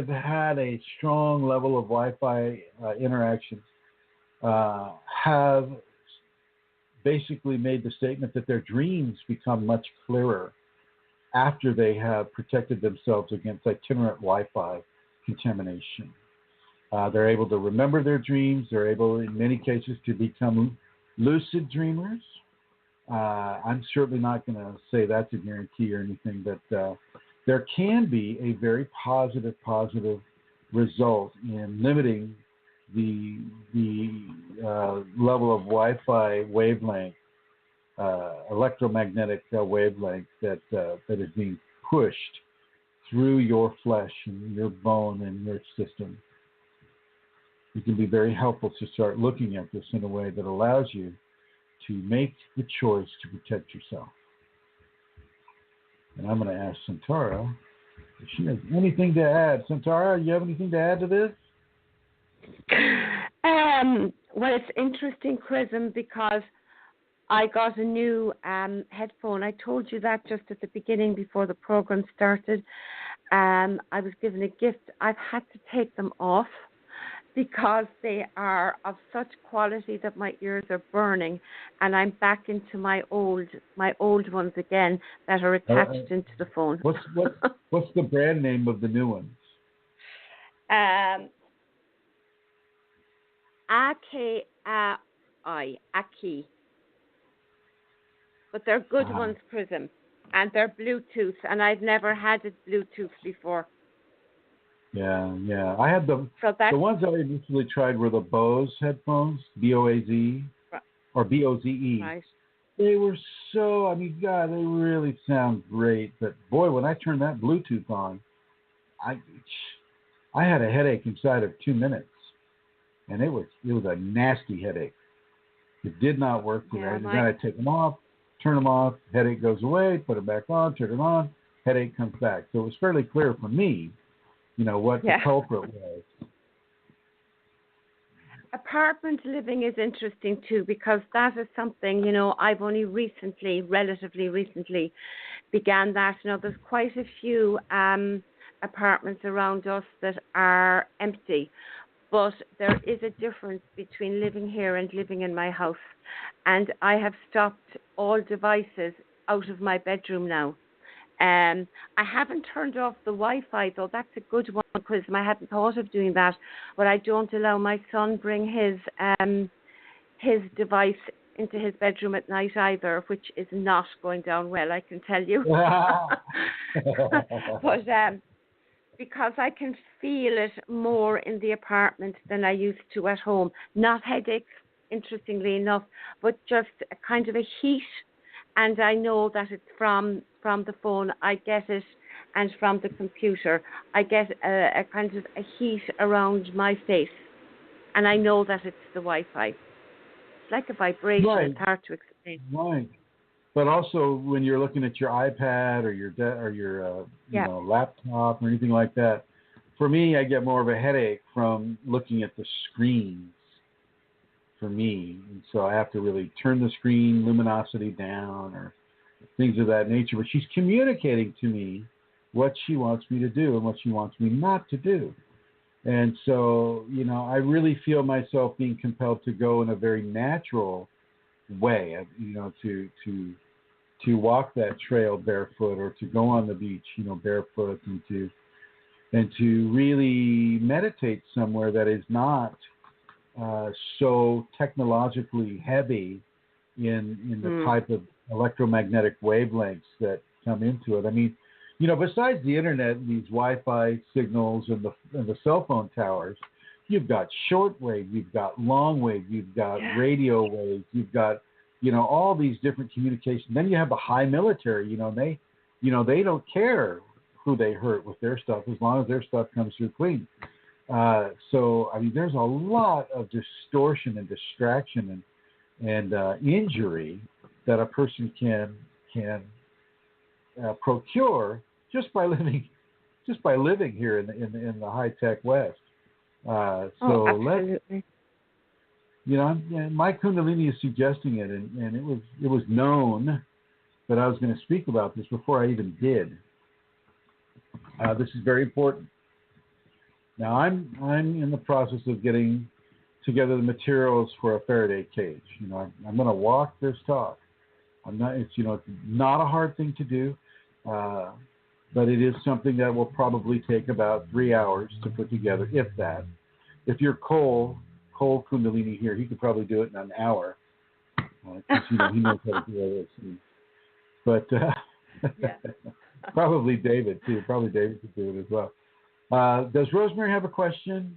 had a strong level of Wi-Fi interaction have basically made the statement that their dreams become much clearer after they have protected themselves against itinerant Wi-Fi contamination. They're able to remember their dreams. They're able, in many cases, to become lucid dreamers. I'm certainly not going to say that's a guarantee or anything, but there can be a very positive result in limiting the level of Wi-Fi wavelength, electromagnetic wavelength that is being pushed through your flesh and your bone and your system. It can be very helpful to start looking at this in a way that allows you to make the choice to protect yourself. And I'm going to ask Santara if she has anything to add. Santara, you have anything to add to this? Well, it's interesting, Chrism, because I got a new headphone. I told you that just at the beginning before the program started. I was given a gift. I've had to take them off because they are of such quality that my ears are burning, and I'm back into my old ones again that are attached into the phone. What's the brand name of the new ones? Aki. But they're good ones, Chrism, and they're Bluetooth, and I've never had it Bluetooth before. Yeah. I had the ones I initially tried were the Bose headphones, BOAZ or BOZE. Right. They were so, I mean, God, they really sound great. But boy, when I turned that Bluetooth on, I had a headache inside of 2 minutes, and it was a nasty headache. It did not work for me. Then I take them off, turn them off, headache goes away, put it back on, turn it on, headache comes back. So it was fairly clear for me, what the culprit was. Apartment living is interesting too, because that is something, I've only relatively recently began that. There's quite a few apartments around us that are empty, but there is a difference between living here and living in my house. And I have stopped all devices out of my bedroom now. I haven't turned off the Wi-Fi, though. That's a good one, Chrism. I hadn't thought of doing that, but I don't allow my son bring his device into his bedroom at night either, which is not going down well, I can tell you. But because I can feel it more in the apartment than I used to at home. Not headaches, interestingly enough, but just a kind of a heat. And I know that it's from the phone, I get it, and from the computer, I get a kind of a heat around my face. And I know that it's the Wi-Fi. It's like a vibration. Right. It's hard to explain. Right. But also, when you're looking at your iPad or your laptop or anything like that, for me, I get more of a headache from looking at the screens. For me, and so I have to really turn the screen luminosity down or things of that nature. But she's communicating to me what she wants me to do and what she wants me not to do. And so, I really feel myself being compelled to go in a very natural way, to walk that trail barefoot or to go on the beach, barefoot, and to really meditate somewhere that is not so technologically heavy in the type of electromagnetic wavelengths that come into it. I mean, besides the internet and these Wi-Fi signals and the cell phone towers, you've got shortwave, you've got long wave, you've got radio waves, you've got all these different communications. Then you have the high military. They don't care who they hurt with their stuff as long as their stuff comes through clean. So I mean, there's a lot of distortion and distraction and injury that a person can procure just by living here in the high tech West. Absolutely. My Kundalini is suggesting it, and it was known that I was going to speak about this before I even did. This is very important. Now I'm in the process of getting together the materials for a Faraday cage. I'm going to walk this talk. It's not a hard thing to do, but it is something that will probably take about 3 hours to put together, if that. If you're Cole Kundalini here, he could probably do it in an hour. Because he knows how to do this. But probably David too. Probably David could do it as well. Does Rosemary have a question?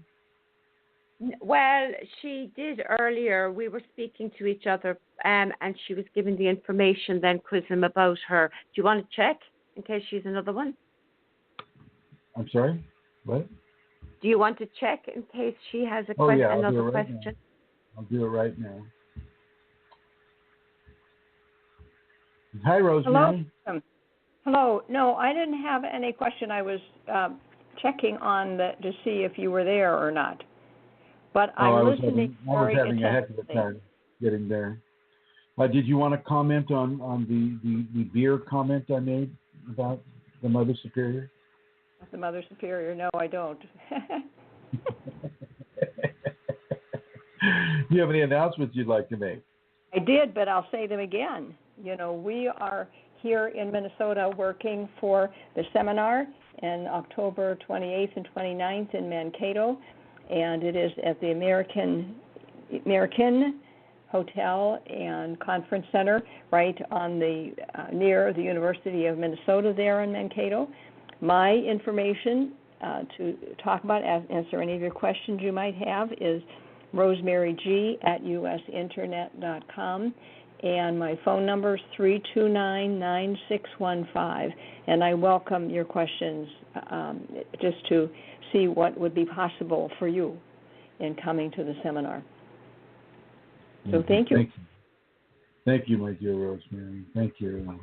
Well, she did earlier. We were speaking to each other, and she was giving the information then, Chrism, about her. Do you want to check in case she's another one? I'm sorry? What? Do you want to check in case she has a another question? Now. I'll do it right now. Hi, Rosemary. Hello. No, I didn't have any question. I was checking on to see if you were there or not. But I'm listening very intensely. I was having a heck of a time getting there. Did you want to comment on the beer comment I made about the Mother Superior? The Mother Superior? No, I don't. Do you have any announcements you'd like to make? I did, but I'll say them again. We are here in Minnesota working for the seminar in October 28th and 29th in Mankato, and it is at the American Hotel and Conference Center right on the near the University of Minnesota there in Mankato. My information to talk about, answer any of your questions you might have, is rosemaryg@usinternet.com, and my phone number is 329-9615, and I welcome your questions just to see what would be possible for you in coming to the seminar. So thank you. Thank you, my dear Rosemary. Thank you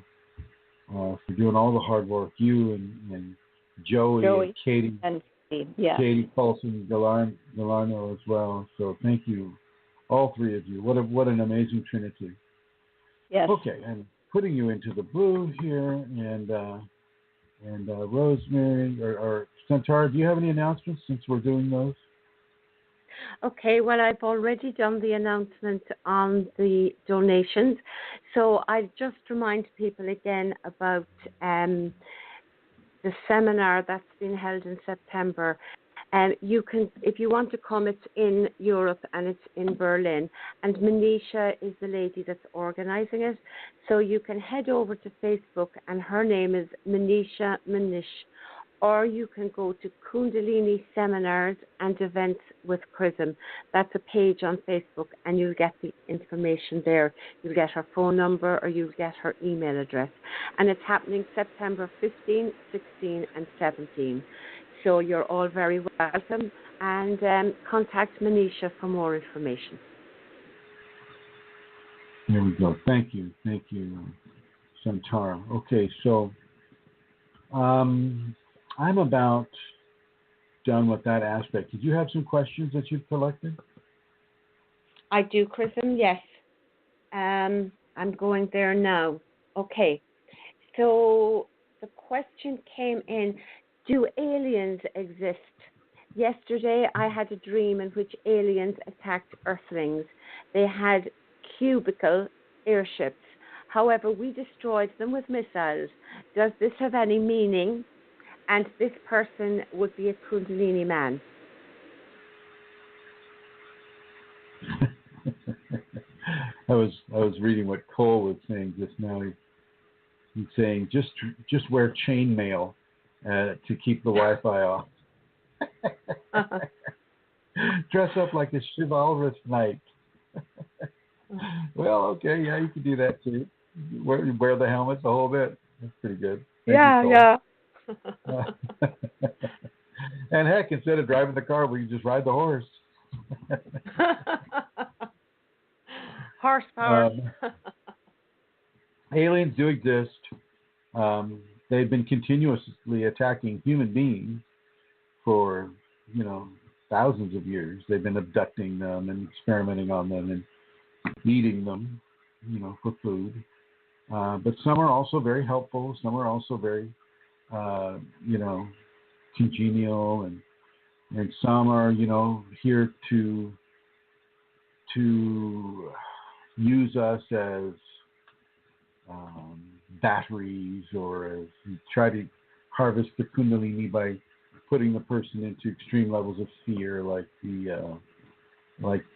for doing all the hard work. You and Joey and Katie. And yeah. Katie Paulson Galarno as well. So thank you, all three of you. What an amazing trinity. Yes. Okay, and putting you into the blue here, and Rosemary or Centaur, do you have any announcements since we're doing those? Okay, well, I've already done the announcement on the donations. So I just remind people again about the seminar that's been held in September. You can, if you want to come, it's in Europe and it's in Berlin. And Manisha is the lady that's organizing it. So you can head over to Facebook, and her name is Manisha Manish. Or you can go to Kundalini Seminars and Events with Chrism. That's a page on Facebook, and you'll get the information there. You'll get her phone number, or you'll get her email address. And it's happening September 15, 16, and 17. So you're all very welcome, and contact Manisha for more information. There we go. Thank you, Centaur. Okay, so I'm about done with that aspect. Did you have some questions that you've collected? I do, Chrism, yes. I'm going there now. Okay. So the question came in, do aliens exist? Yesterday I had a dream in which aliens attacked Earthlings. They had cubicle airships. However, we destroyed them with missiles. Does this have any meaning? And this person would be a Kundalini man. I was reading what Cole was saying just now. He's saying just wear chainmail to keep the Wi-Fi off. Dress up like a chivalrous knight. Well, okay, yeah, you can do that too. Wear the helmet the whole bit. That's pretty good. Thank you, yeah. And heck, instead of driving the car, we can just ride the horse. Horsepower. Aliens do exist. They've been continuously attacking human beings for, thousands of years. They've been abducting them and experimenting on them and eating them, for food. But some are also very helpful. Some are also very, congenial, and some are, here to use us as batteries, or as try to harvest the Kundalini by putting the person into extreme levels of fear, like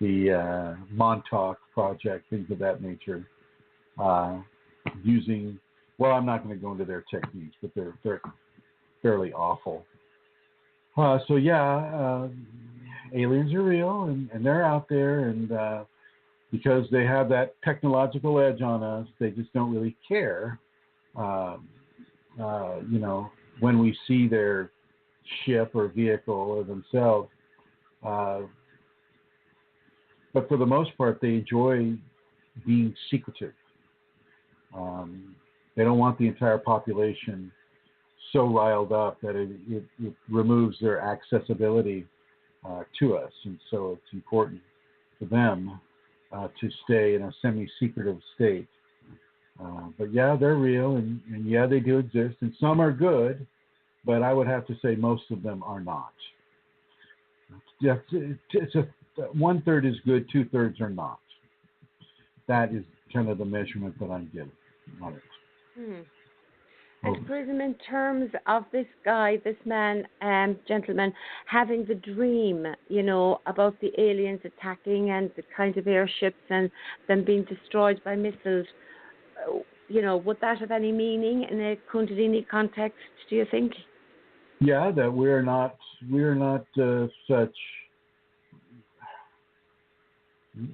the Montauk Project, things of that nature. Using, well, I'm not going to go into their techniques, but they're fairly awful. Aliens are real, and they're out there, and because they have that technological edge on us, they just don't really care. When we see their ship or vehicle or themselves. But for the most part, they enjoy being secretive. They don't want the entire population so riled up that it removes their accessibility to us. And so it's important for them to stay in a semi-secretive state. But yeah, they're real, and yeah, they do exist. And some are good, but I would have to say most of them are not. It's 1/3 is good, 2/3 are not. That is kind of the measurement that I'm getting on it. And Chrism, in terms of this guy, this man, gentleman, having the dream, about the aliens attacking and the kind of airships and them being destroyed by missiles, would that have any meaning in a Kundalini context, do you think? Yeah, that we're not such.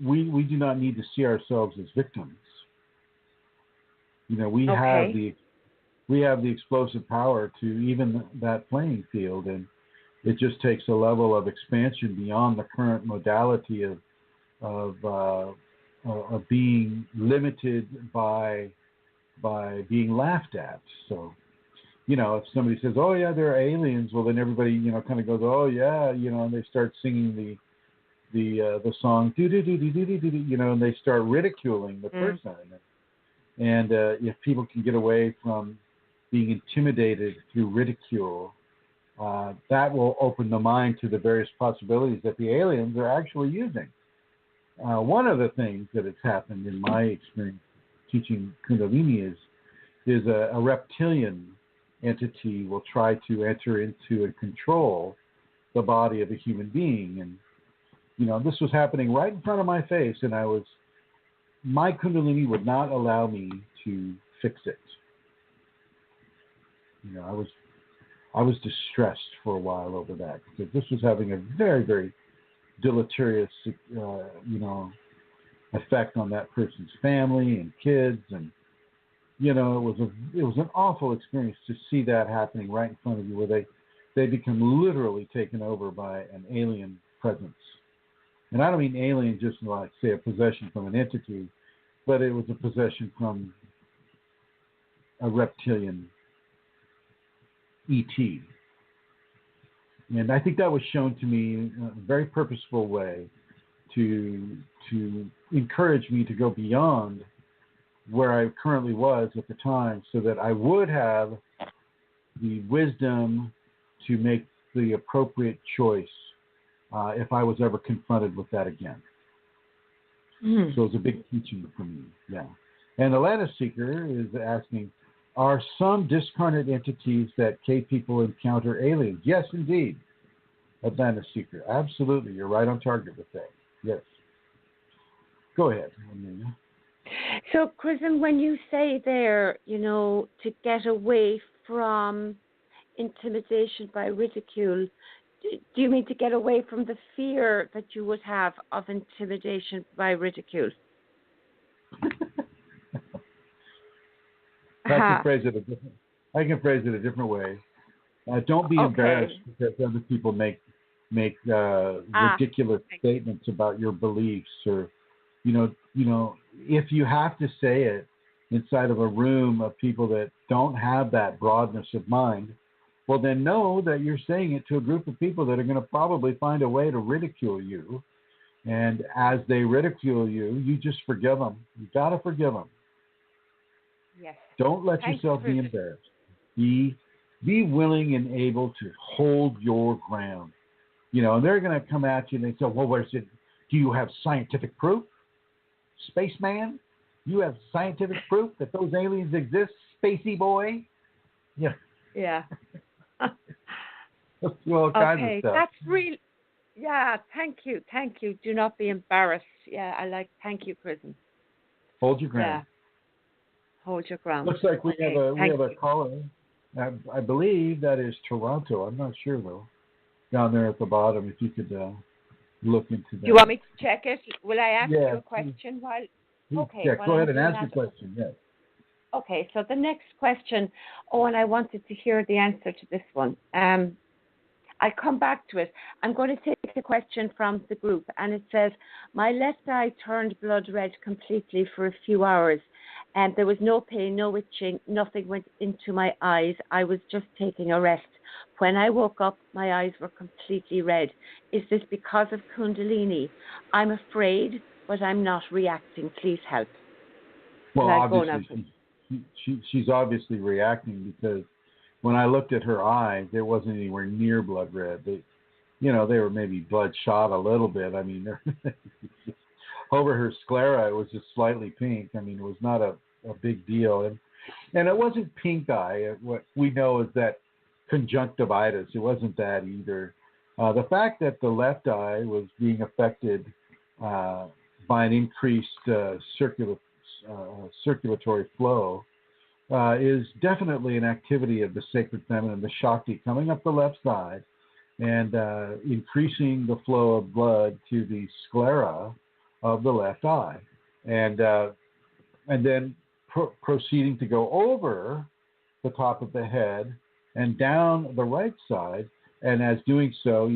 We do not need to see ourselves as victims. We have the explosive power to even that playing field, and it just takes a level of expansion beyond the current modality of being limited by being laughed at. So, if somebody says, "Oh yeah, there are aliens," well then everybody kind of goes, "Oh yeah," and they start singing the song do do do do do do do, and they start ridiculing the person. And if people can get away from being intimidated through ridicule, that will open the mind to the various possibilities that the aliens are actually using. One of the things that has happened in my experience teaching Kundalini is a reptilian entity will try to enter into and control the body of a human being. And, this was happening right in front of my face, and my Kundalini would not allow me to fix it. I was distressed for a while over that because this was having a very, very deleterious, effect on that person's family and kids, and it was an awful experience to see that happening right in front of you, where they become literally taken over by an alien presence. And I don't mean alien just like, say, a possession from an entity, but it was a possession from a reptilian ET. And I think that was shown to me in a very purposeful way to encourage me to go beyond where I currently was at the time, so that I would have the wisdom to make the appropriate choice if I was ever confronted with that again. So it was a big teaching for me, yeah. And Atlantis Seeker is asking, are some discarnate entities that cave people encounter aliens? Yes, indeed, Atlantis Seeker. Absolutely, you're right on target with that. Yes. Go ahead, Amelia. So, Chrism, when you say there, to get away from intimidation by ridicule, do you mean to get away from the fear that you would have of intimidation by ridicule? I can phrase it a different way. Don't be embarrassed because other people make ridiculous statements about your beliefs, or if you have to say it inside of a room of people that don't have that broadness of mind, well then know that you're saying it to a group of people that are going to probably find a way to ridicule you. And as they ridicule you, you just forgive them. You got to forgive them. Yes. Don't let yourself be embarrassed. Be willing and able to hold your ground. And they're going to come at you and they say, well, what is it? Do you have scientific proof? Spaceman? You have scientific proof that those aliens exist, spacey boy? Yeah. Yeah. All kinds of stuff. That's really, yeah, thank you. Do not be embarrassed. Yeah, thank you, Chrism. Hold your ground. Yeah. Hold your ground. Looks like we have a caller. I believe that is Toronto. I'm not sure though. Down there at the bottom, if you could look into that. Do you want me to check it? Will I ask you a question while? Okay. Yeah, go ahead and ask your question. Yes. Okay, so the next question, and I wanted to hear the answer to this one. I'll come back to it. I'm going to take the question from the group, and it says, my left eye turned blood red completely for a few hours, and there was no pain, no itching, nothing went into my eyes. I was just taking a rest. When I woke up, my eyes were completely red. Is this because of Kundalini? I'm afraid, but I'm not reacting. Please help. Well, obviously, she's obviously reacting, because when I looked at her eyes, it wasn't anywhere near blood red. they were maybe bloodshot a little bit. I mean, over her sclera, it was just slightly pink. I mean, it was not a big deal. And it wasn't pink eye. What we know is that conjunctivitis. It wasn't that either. The fact that the left eye was being affected by an increased circulatory flow is definitely an activity of the sacred feminine, the Shakti, coming up the left side and increasing the flow of blood to the sclera of the left eye, and then proceeding to go over the top of the head and down the right side, and as doing so,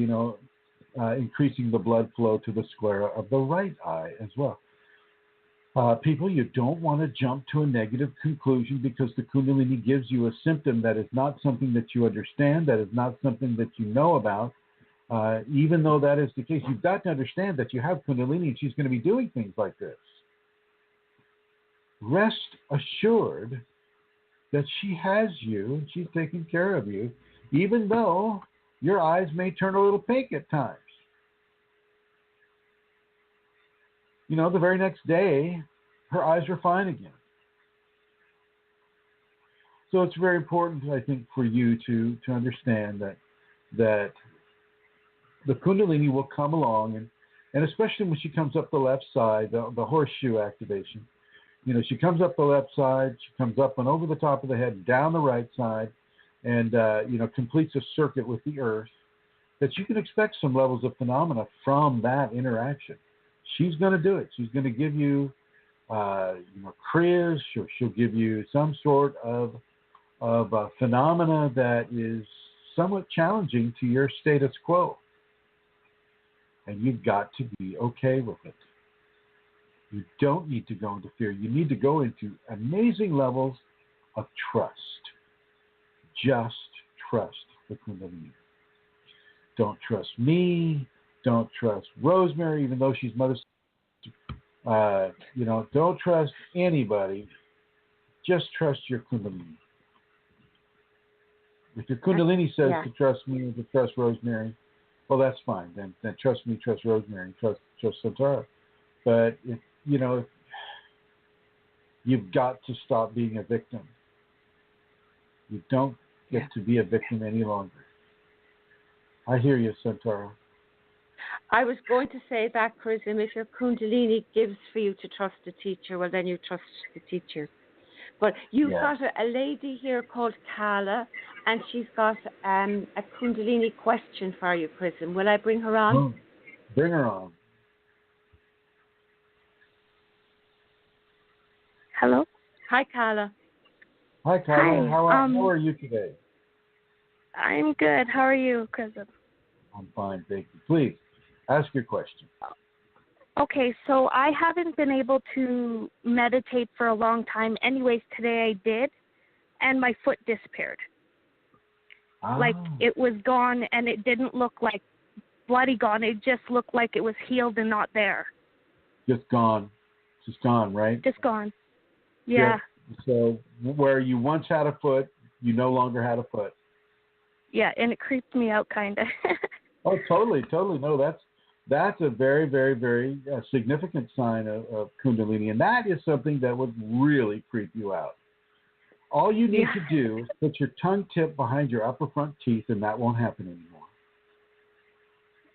increasing the blood flow to the sclera of the right eye as well. People, you don't want to jump to a negative conclusion because the Kundalini gives you a symptom that is not something that you understand, that is not something that you know about. Even though that is the case, you've got to understand that you have Kundalini and she's going to be doing things like this. Rest assured that she has you and she's taking care of you, even though your eyes may turn a little pink at times. The very next day, her eyes are fine again. So it's very important, I think, for you to understand that the Kundalini will come along, and especially when she comes up the left side, the horseshoe activation. She comes up the left side, she comes up and over the top of the head, down the right side, and completes a circuit with the earth. That you can expect some levels of phenomena from that interaction. She's going to do it. She's going to give you, Chrism. She'll give you some sort of phenomena that is somewhat challenging to your status quo. And you've got to be okay with it. You don't need to go into fear. You need to go into amazing levels of trust. Just trust the Kundalini. Don't trust me. Don't trust Rosemary, even though she's mother. Don't trust anybody. Just trust your Kundalini. If your Kundalini says to trust me and to trust Rosemary, well, that's fine. Then trust me, trust Rosemary, trust Santara. But you've got to stop being a victim. You don't get to be a victim any longer. I hear you, Santara. I was going to say that, Chrism, if your Kundalini gives for you to trust the teacher, well, then you trust the teacher. But you've got a lady here called Kala, and she's got a Kundalini question for you, Chrism. Will I bring her on? Oh, bring her on. Hello? Hi, Kala. Hi, Kala. Hi, How are you today? I'm good. How are you, Chrism? I'm fine, thank you. Please, ask your question. Okay, so I haven't been able to meditate for a long time. Anyways, today I did, and my foot disappeared. Like, it was gone, and it didn't look like bloody gone. It just looked like it was healed and not there. Just gone. Just gone, right? Just gone. Yeah. So where you once had a foot, you no longer had a foot. Yeah, and it creeped me out, kind of. Oh, totally. No, that's a very, very, very significant sign of Kundalini, and that is something that would really creep you out. All you need to do is put your tongue tip behind your upper front teeth, and that won't happen anymore.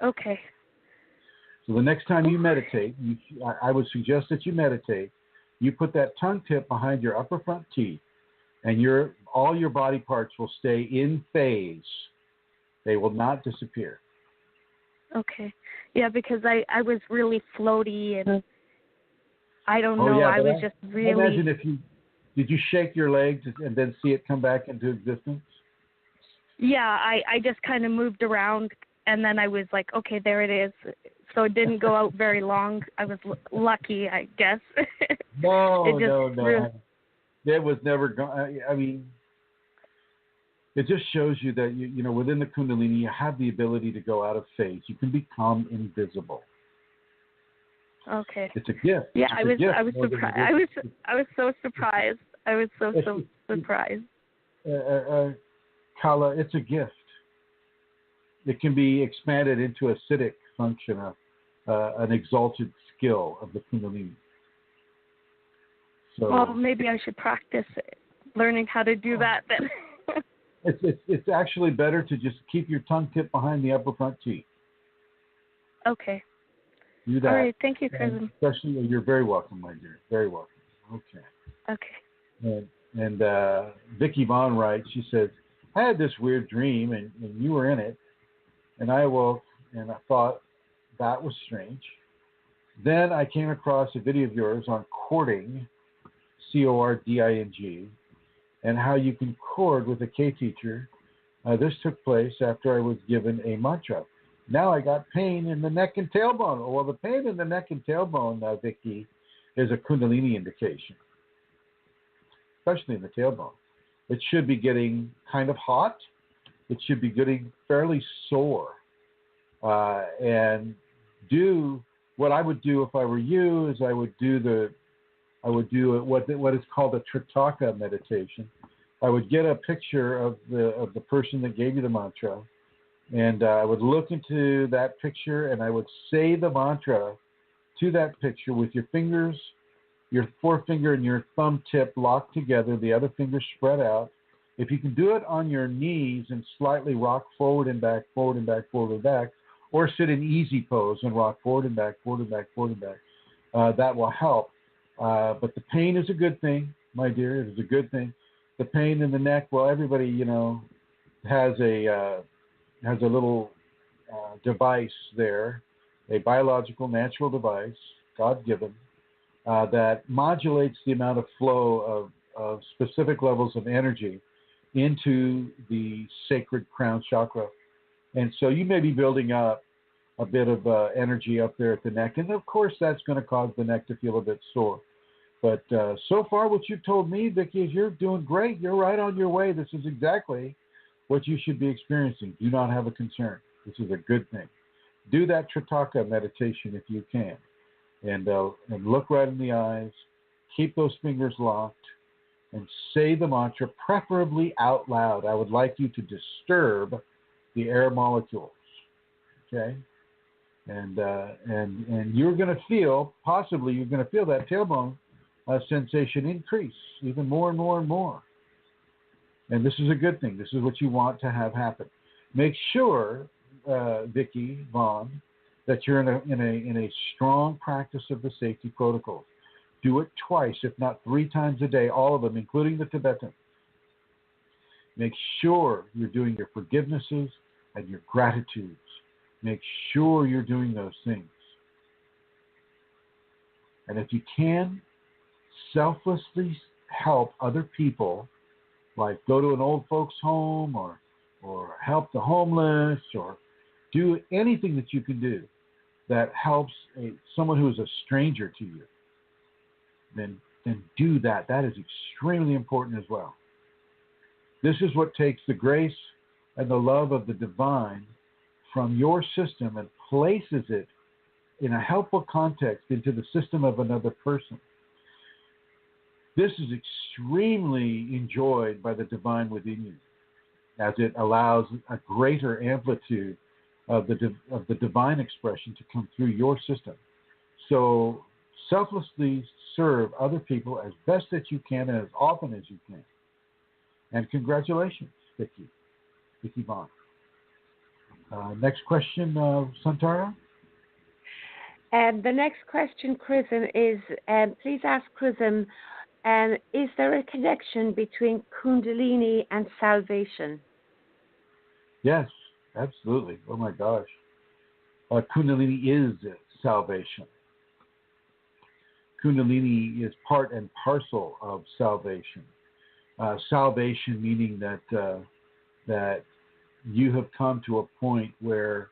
Okay. So the next time you meditate, I would suggest that you meditate. You put that tongue tip behind your upper front teeth, and all your body parts will stay in phase. They will not disappear. Okay. Yeah, because I was really floaty, and I don't know. Yeah, I was just really... Imagine did you shake your legs and then see it come back into existence? Yeah, I just kind of moved around, and then I was like, okay, there it is. So it didn't go out very long. I was lucky, I guess. No. Really... It was never going. I mean, it just shows you that within the Kundalini, you have the ability to go out of phase. You can become invisible. Okay. It's a gift. Yeah, I was surprised. I was so surprised. I was so surprised. Kala, it's a gift. it can be expanded into a Siddhic function, an exalted skill of the Kundalini. So, well, maybe I should practice learning how to do that then. it's actually better to just keep your tongue tip behind the upper front teeth. Okay. Do that. All right. Thank you, Chrism. Especially, you're very welcome, my dear. Very welcome. Okay. Okay. And Vicki Vaughn writes, she says, I had this weird dream, and you were in it, and I awoke, and I thought that was strange. Then I came across a video of yours on cording, C-O-R-D-I-N-G, and how you can cord with a K teacher. This took place after I was given a mantra. Now I got pain in the neck and tailbone. Well, the pain in the neck and tailbone, Vicki, is a Kundalini indication, especially in the tailbone. It should be getting kind of hot. It should be getting fairly sore. And do what I would do if I were you is I would do what is called a Tritaka meditation. I would get a picture of the person that gave you the mantra, and I would look into that picture, and I would say the mantra to that picture with your fingers, your forefinger and your thumb tip locked together, the other finger spread out. If you can do it on your knees and slightly rock forward and back, forward and back, forward and back, or sit in easy pose and rock forward and back, forward and back, forward and back, that will help. But the pain is a good thing, my dear. It is a good thing. The pain in the neck, well, everybody, has a little device there, a biological, natural device, God-given, that modulates the amount of flow of specific levels of energy into the sacred crown chakra. And so you may be building up a bit of energy up there at the neck. And of course, that's going to cause the neck to feel a bit sore. But so far, what you've told me, Vicki, is you're doing great. You're right on your way. This is exactly what you should be experiencing. Do not have a concern. This is a good thing. Do that Tritaka meditation if you can. And look right in the eyes. Keep those fingers locked. And say the mantra, preferably out loud. I would like you to disturb the air molecules. Okay? And you're going to feel, possibly you're going to feel that tailbone sensation increase even more and more and more. And this is a good thing. This is what you want to have happen. Make sure, Vicki Vaughn, that you're in a strong practice of the safety protocols. Do it twice, if not 3 times a day, all of them, including the Tibetan. Make sure you're doing your forgivenesses and your gratitudes. Make sure you're doing those things. And if you can, selflessly help other people, like go to an old folks' home or help the homeless or do anything that you can do that helps someone who is a stranger to you, then do that. That is extremely important as well. This is what takes the grace and the love of the divine from your system and places it in a helpful context into the system of another person. This is extremely enjoyed by the divine within you, as it allows a greater amplitude of the divine expression to come through your system. So selflessly serve other people as best that you can and as often as you can. And congratulations, Vicki Vaughn. Next question, Santara. The next question, Chrism, is please ask Chrism, is there a connection between Kundalini and salvation? Yes, absolutely. Oh my gosh. Kundalini is salvation. Kundalini is part and parcel of salvation. Salvation meaning that you have come to a point where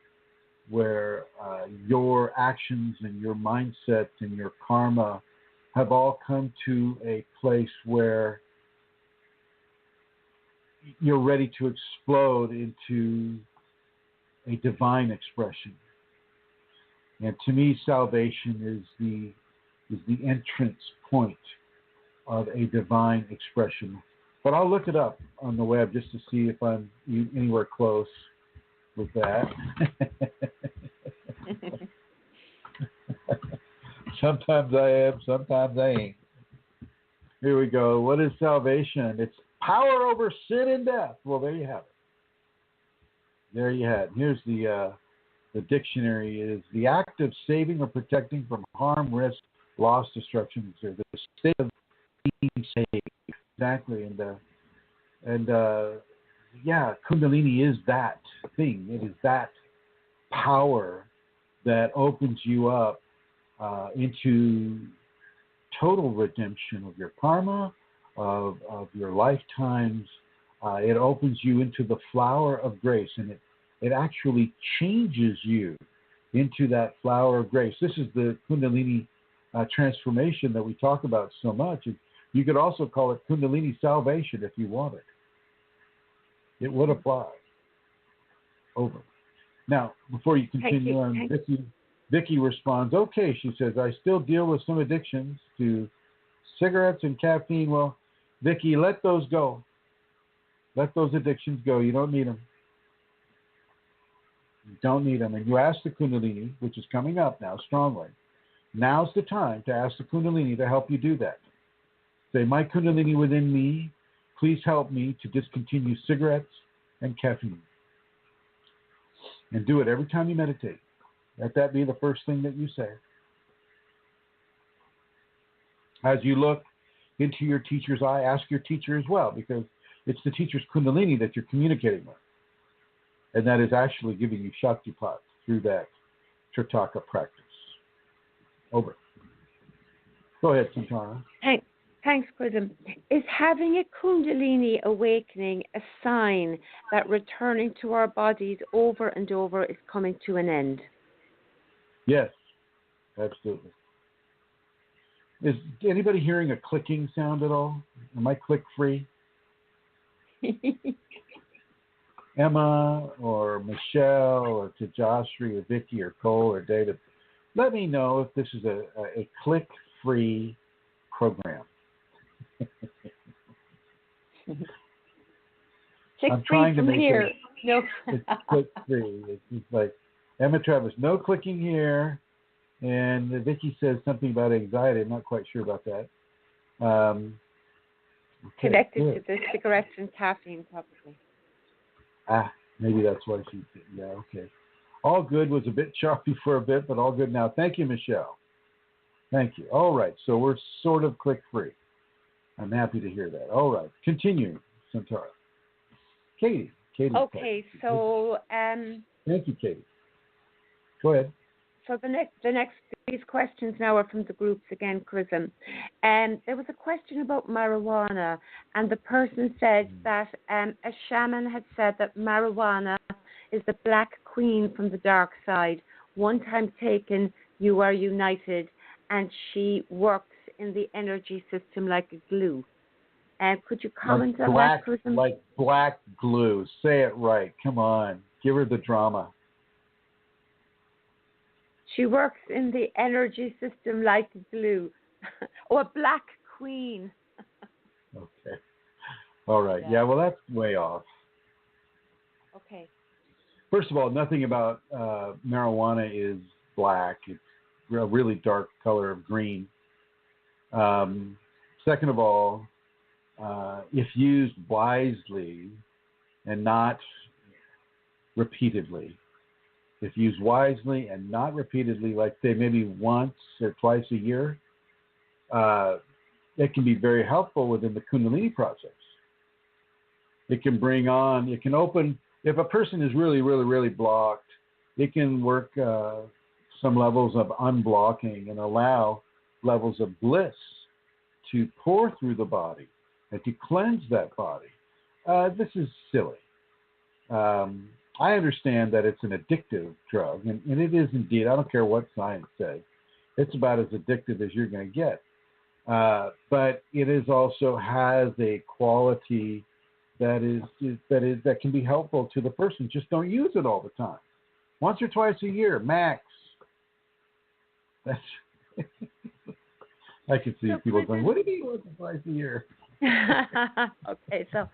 your actions and your mindset and your karma have all come to a place where you're ready to explode into a divine expression. And to me, salvation is the entrance point of a divine expression. But I'll look it up on the web just to see if I'm anywhere close. with that. Sometimes I am, sometimes I ain't. Here we go. What is salvation? It's power over sin and death. Well, there you have it. There you have it. Here's the dictionary. Is the act of saving or protecting from harm, risk, loss, destruction. The state of being saved. Exactly. And yeah, Kundalini is that thing. It is that power that opens you up into total redemption of your karma, of your lifetimes. It opens you into the flower of grace, and it actually changes you into that flower of grace. This is the Kundalini transformation that we talk about so much. You could also call it Kundalini salvation if you want it. It would apply. Over. Now, before you continue on, Vicky responds, okay, she says, I still deal with some addictions to cigarettes and caffeine. Well, Vicky, let those go. Let those addictions go. You don't need them. You don't need them. And you ask the Kundalini, which is coming up now strongly. Now's the time to ask the Kundalini to help you do that. Say, my Kundalini within me, please help me to discontinue cigarettes and caffeine. And do it every time you meditate. Let that be the first thing that you say. As you look into your teacher's eye, ask your teacher as well, because it's the teacher's Kundalini that you're communicating with. And that is actually giving you Shaktipat through that Tritaka practice. Over. Go ahead, Santana. Thanks, Chrism. Is having a Kundalini awakening a sign that returning to our bodies over and over is coming to an end? Yes, absolutely. Is anybody hearing a clicking sound at all? Am I click-free? Emma or Michelle or Tejashri or Vicky or Cole or David, let me know if this is a click-free program. Click-free from here. No. It's click-free. It's like, Emma Travis, no clicking here. And Vicky says something about anxiety. I'm not quite sure about that. Okay, connected good. to the cigarettes and caffeine, probably. Maybe that's why she, yeah, okay. All good was a bit choppy for a bit, but all good now. Thank you, Michelle. Thank you. All right, so we're sort of click-free. I'm happy to hear that. All right, continue, Santara. Katie. Okay, so... Thank you, Katie. Go ahead. So these questions now are from the groups again, Chrism. There was a question about marijuana, and the person said that a shaman had said that marijuana is the black queen from the dark side. One time taken, you are united, and she works in the energy system like a glue. Could you comment on that, Chrism? Like black glue. Say it right. Come on. Give her the drama. She works in the energy system like glue. Or a black queen. Okay. All right. Yeah, well, that's way off. Okay. First of all, nothing about marijuana is black. It's a really dark color of green. Second of all, if used wisely and not repeatedly, if used wisely and not repeatedly, like say maybe once or twice a year, it can be very helpful within the Kundalini process. It can open, if a person is really, really, really blocked, it can work some levels of unblocking and allow levels of bliss to pour through the body and to cleanse that body. This is silly. I understand that it's an addictive drug, and it is indeed. I don't care what science says. It's about as addictive as you're going to get. But it is also has a quality that can be helpful to the person. Just don't use it all the time. Once or twice a year, max. That's I can see people going, what do you mean once or twice a year? Okay, so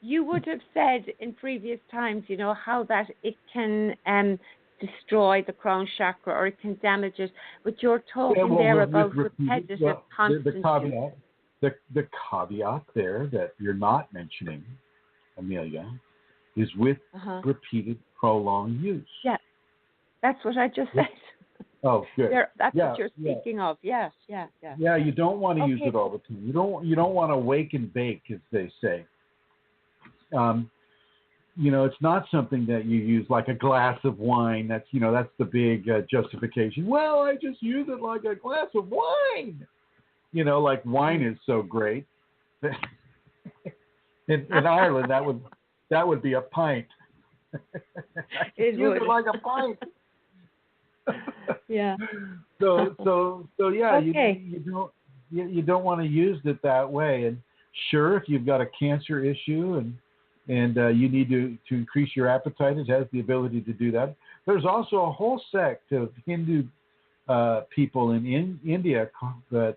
you would have said in previous times, how that it can destroy the crown chakra or it can damage it, but you're talking there about repetitive, constant use. The caveat there that you're not mentioning, Amelia, is with repeated, prolonged use. Yeah, that's what I just said. Oh, good. That's what you're speaking of. Yes, yeah. Yeah, you don't want to use it all the time. You don't want to wake and bake, as they say. It's not something that you use like a glass of wine. That's the big justification. Well, I just use it like a glass of wine. Like wine is so great. in Ireland, that would be a pint. Use it like a pint. Yeah. So yeah. Okay. You don't want to use it that way. And sure, if you've got a cancer issue and you need to increase your appetite, it has the ability to do that. There's also a whole sect of Hindu people in India that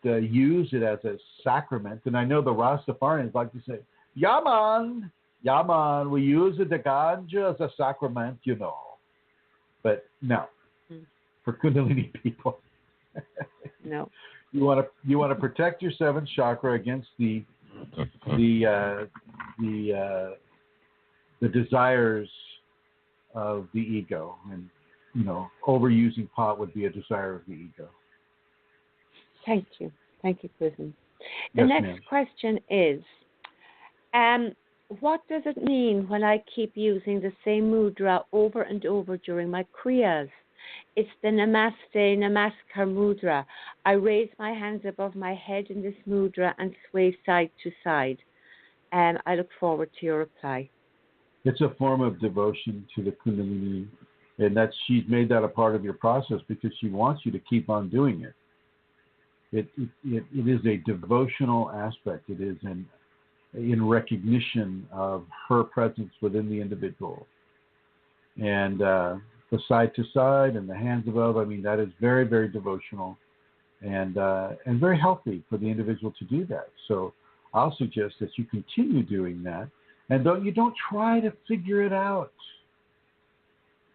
use it as a sacrament. And I know the Rastafarians like to say, Yaman, we use the ganja as a sacrament, But no, for Kundalini people, no. You want to protect your seventh chakra against the desires of the ego, and overusing pot would be a desire of the ego. Thank you, Chrism. The Yes, next ma'am. question is, what does it mean when I keep using the same mudra over and over during my kriyas? It's the Namaste Namaskar mudra. I raise my hands above my head in this mudra and sway side to side. I look forward to your reply. It's a form of devotion to the Kundalini, and she's made that a part of your process because she wants you to keep on doing it. It is a devotional aspect. It is in recognition of her presence within the individual. And the side to side and the hands above, that is very, very devotional and very healthy for the individual to do that. So I'll suggest that you continue doing that, and don't try to figure it out.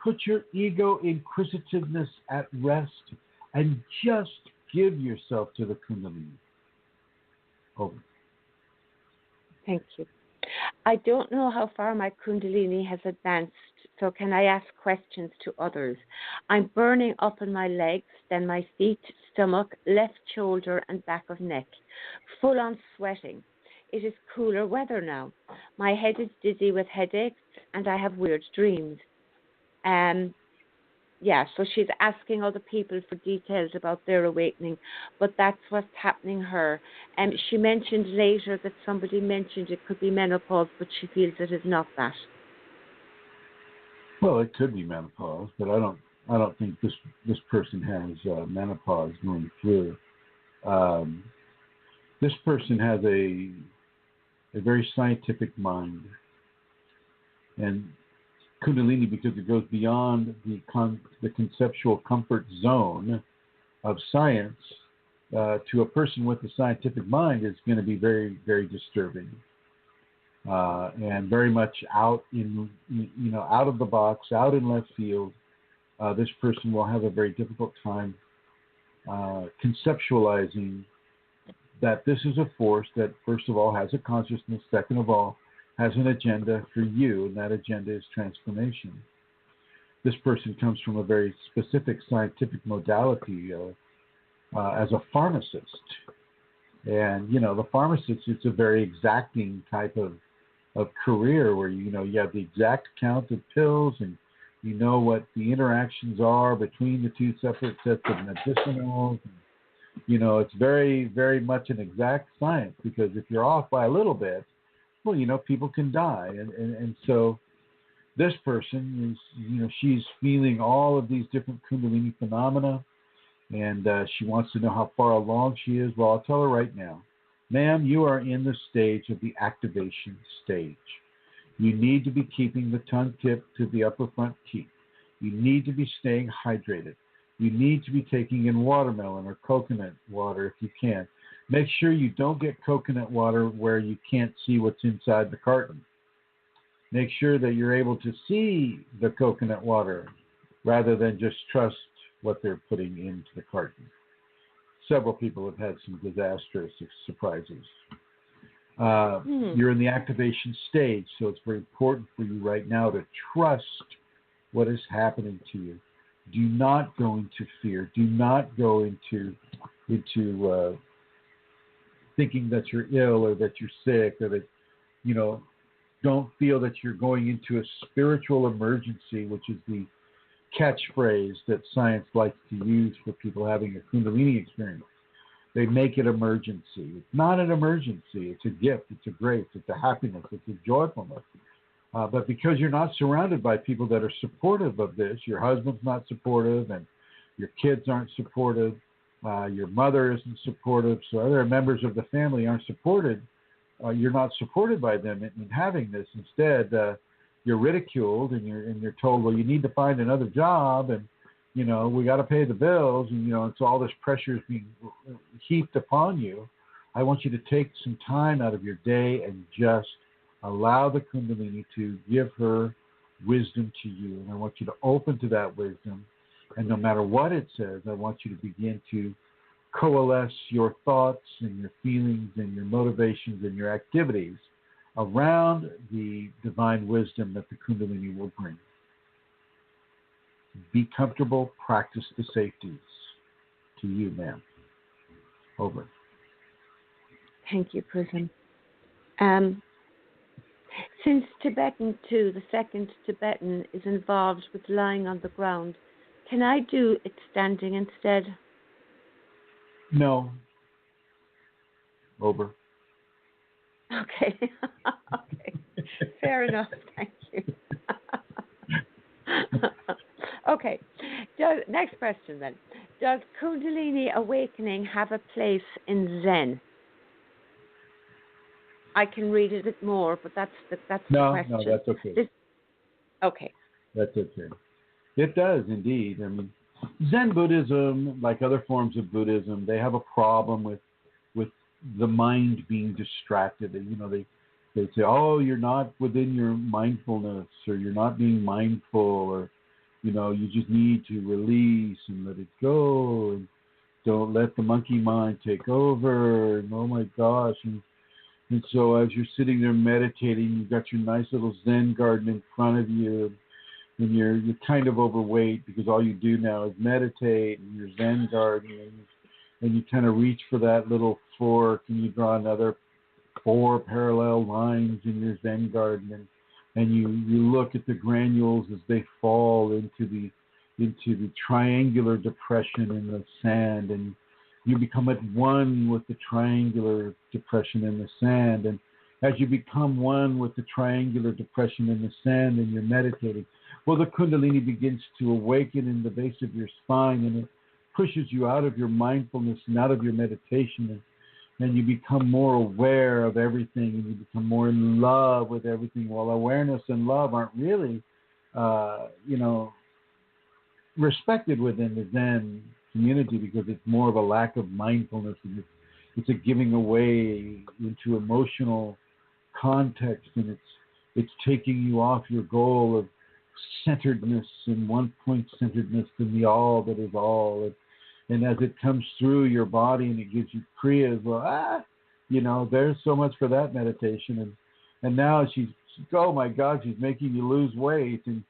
Put your ego inquisitiveness at rest and just give yourself to the Kundalini. Over. Thank you. I don't know how far my Kundalini has advanced, so can I ask questions to others? I'm burning up in my legs, then my feet, stomach, left shoulder and back of neck. Full on sweating. It is cooler weather now. My head is dizzy with headaches and I have weird dreams. So she's asking other people for details about their awakening, but that's what's happening her. She mentioned later that somebody mentioned it could be menopause, but she feels it is not that. Well, it could be menopause, but I don't think this person has menopause going through. This person has a very scientific mind, and Kundalini, because it goes beyond the conceptual comfort zone of science, to a person with a scientific mind is going to be very, very disturbing, and very much out of the box, out in left field. This person will have a very difficult time conceptualizing that this is a force that, first of all, has a consciousness, second of all, has an agenda for you, and that agenda is transformation. This person comes from a very specific scientific modality as a pharmacist. And, the pharmacist, it's a very exacting type of career where, you have the exact count of pills and you know what the interactions are between the two separate sets of medicinals. It's very, very much an exact science, because if you're off by a little bit, well, people can die. And so this person is, she's feeling all of these different Kundalini phenomena, and she wants to know how far along she is. Well, I'll tell her right now, ma'am, you are in the stage of the activation stage. You need to be keeping the tongue tipped to the upper front teeth. You need to be staying hydrated. You need to be taking in watermelon or coconut water if you can. Make sure you don't get coconut water where you can't see what's inside the carton. Make sure that you're able to see the coconut water rather than just trust what they're putting into the carton. Several people have had some disastrous surprises. You're in the activation stage, so it's very important for you right now to trust what is happening to you. Do not go into fear. Do not go into thinking that you're ill or that you're sick or that, don't feel that you're going into a spiritual emergency, which is the catchphrase that science likes to use for people having a Kundalini experience. They make it emergency. It's not an emergency. It's a gift. It's a grace. It's a happiness. It's a joyfulness. But because you're not surrounded by people that are supportive of this, your husband's not supportive and your kids aren't supportive, your mother isn't supportive, so other members of the family aren't supported, you're not supported by them in having this. Instead, you're ridiculed and you're told, well, you need to find another job and, we got to pay the bills and, so all this pressure is being heaped upon you. I want you to take some time out of your day and just allow the Kundalini to give her wisdom to you. And I want you to open to that wisdom. And no matter what it says, I want you to begin to coalesce your thoughts and your feelings and your motivations and your activities around the divine wisdom that the Kundalini will bring. Be comfortable, practice the safeties. To you, ma'am. Over. Thank you, Chrism. Since Tibetan 2, the second Tibetan, is involved with lying on the ground, can I do it standing instead? No. Over. Okay. Okay. Fair enough. Thank you. Okay. Next question then. Does Kundalini awakening have a place in Zen? I can read it a bit more, but that's the question. No, that's okay. Okay. That's okay. It does indeed. I mean, Zen Buddhism, like other forms of Buddhism, they have a problem with the mind being distracted. They say, oh, you're not within your mindfulness, or you're not being mindful, or you just need to release and let it go, and don't let the monkey mind take over. And oh my gosh! And so as you're sitting there meditating, you've got your nice little Zen garden in front of you, and you're kind of overweight because all you do now is meditate in your Zen garden, and you kind of reach for that little fork, and you draw another 4 parallel lines in your Zen garden, and you look at the granules as they fall into the triangular depression in the sand, and you become at one with the triangular depression in the sand. And as you become one with the triangular depression in the sand and you're meditating, well, the Kundalini begins to awaken in the base of your spine, and it pushes you out of your mindfulness and out of your meditation, and you become more aware of everything, and you become more in love with everything. While awareness and love aren't really, respected within the Zen community, because it's more of a lack of mindfulness, and it's a giving away into emotional context, and it's taking you off your goal of centeredness and one point centeredness in the all that is all. And as it comes through your body and it gives you kriya as well, there's so much for that meditation. And now she's oh my God, she's making you lose weight, and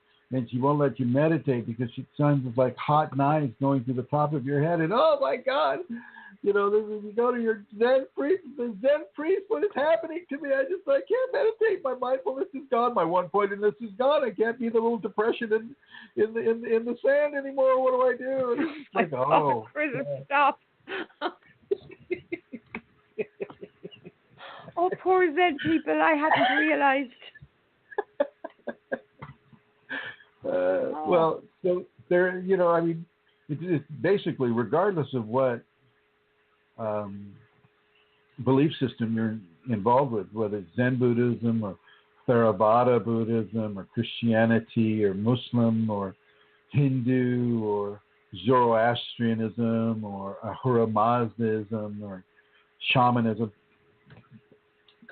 she won't let you meditate because she sounds like hot knives going through the top of your head. And oh my God, you go to your Zen priest, what is happening to me? I can't meditate. My mindfulness is gone. My one pointedness is gone. I can't be the little depression in the sand anymore. What do I do? And it's like, oh, Chrism, stop. Oh, poor Zen people. I hadn't realized. Well, so there, it's basically, regardless of what belief system you're involved with, whether it's Zen Buddhism or Theravada Buddhism or Christianity or Muslim or Hindu or Zoroastrianism or Ahura Mazdaism or shamanism.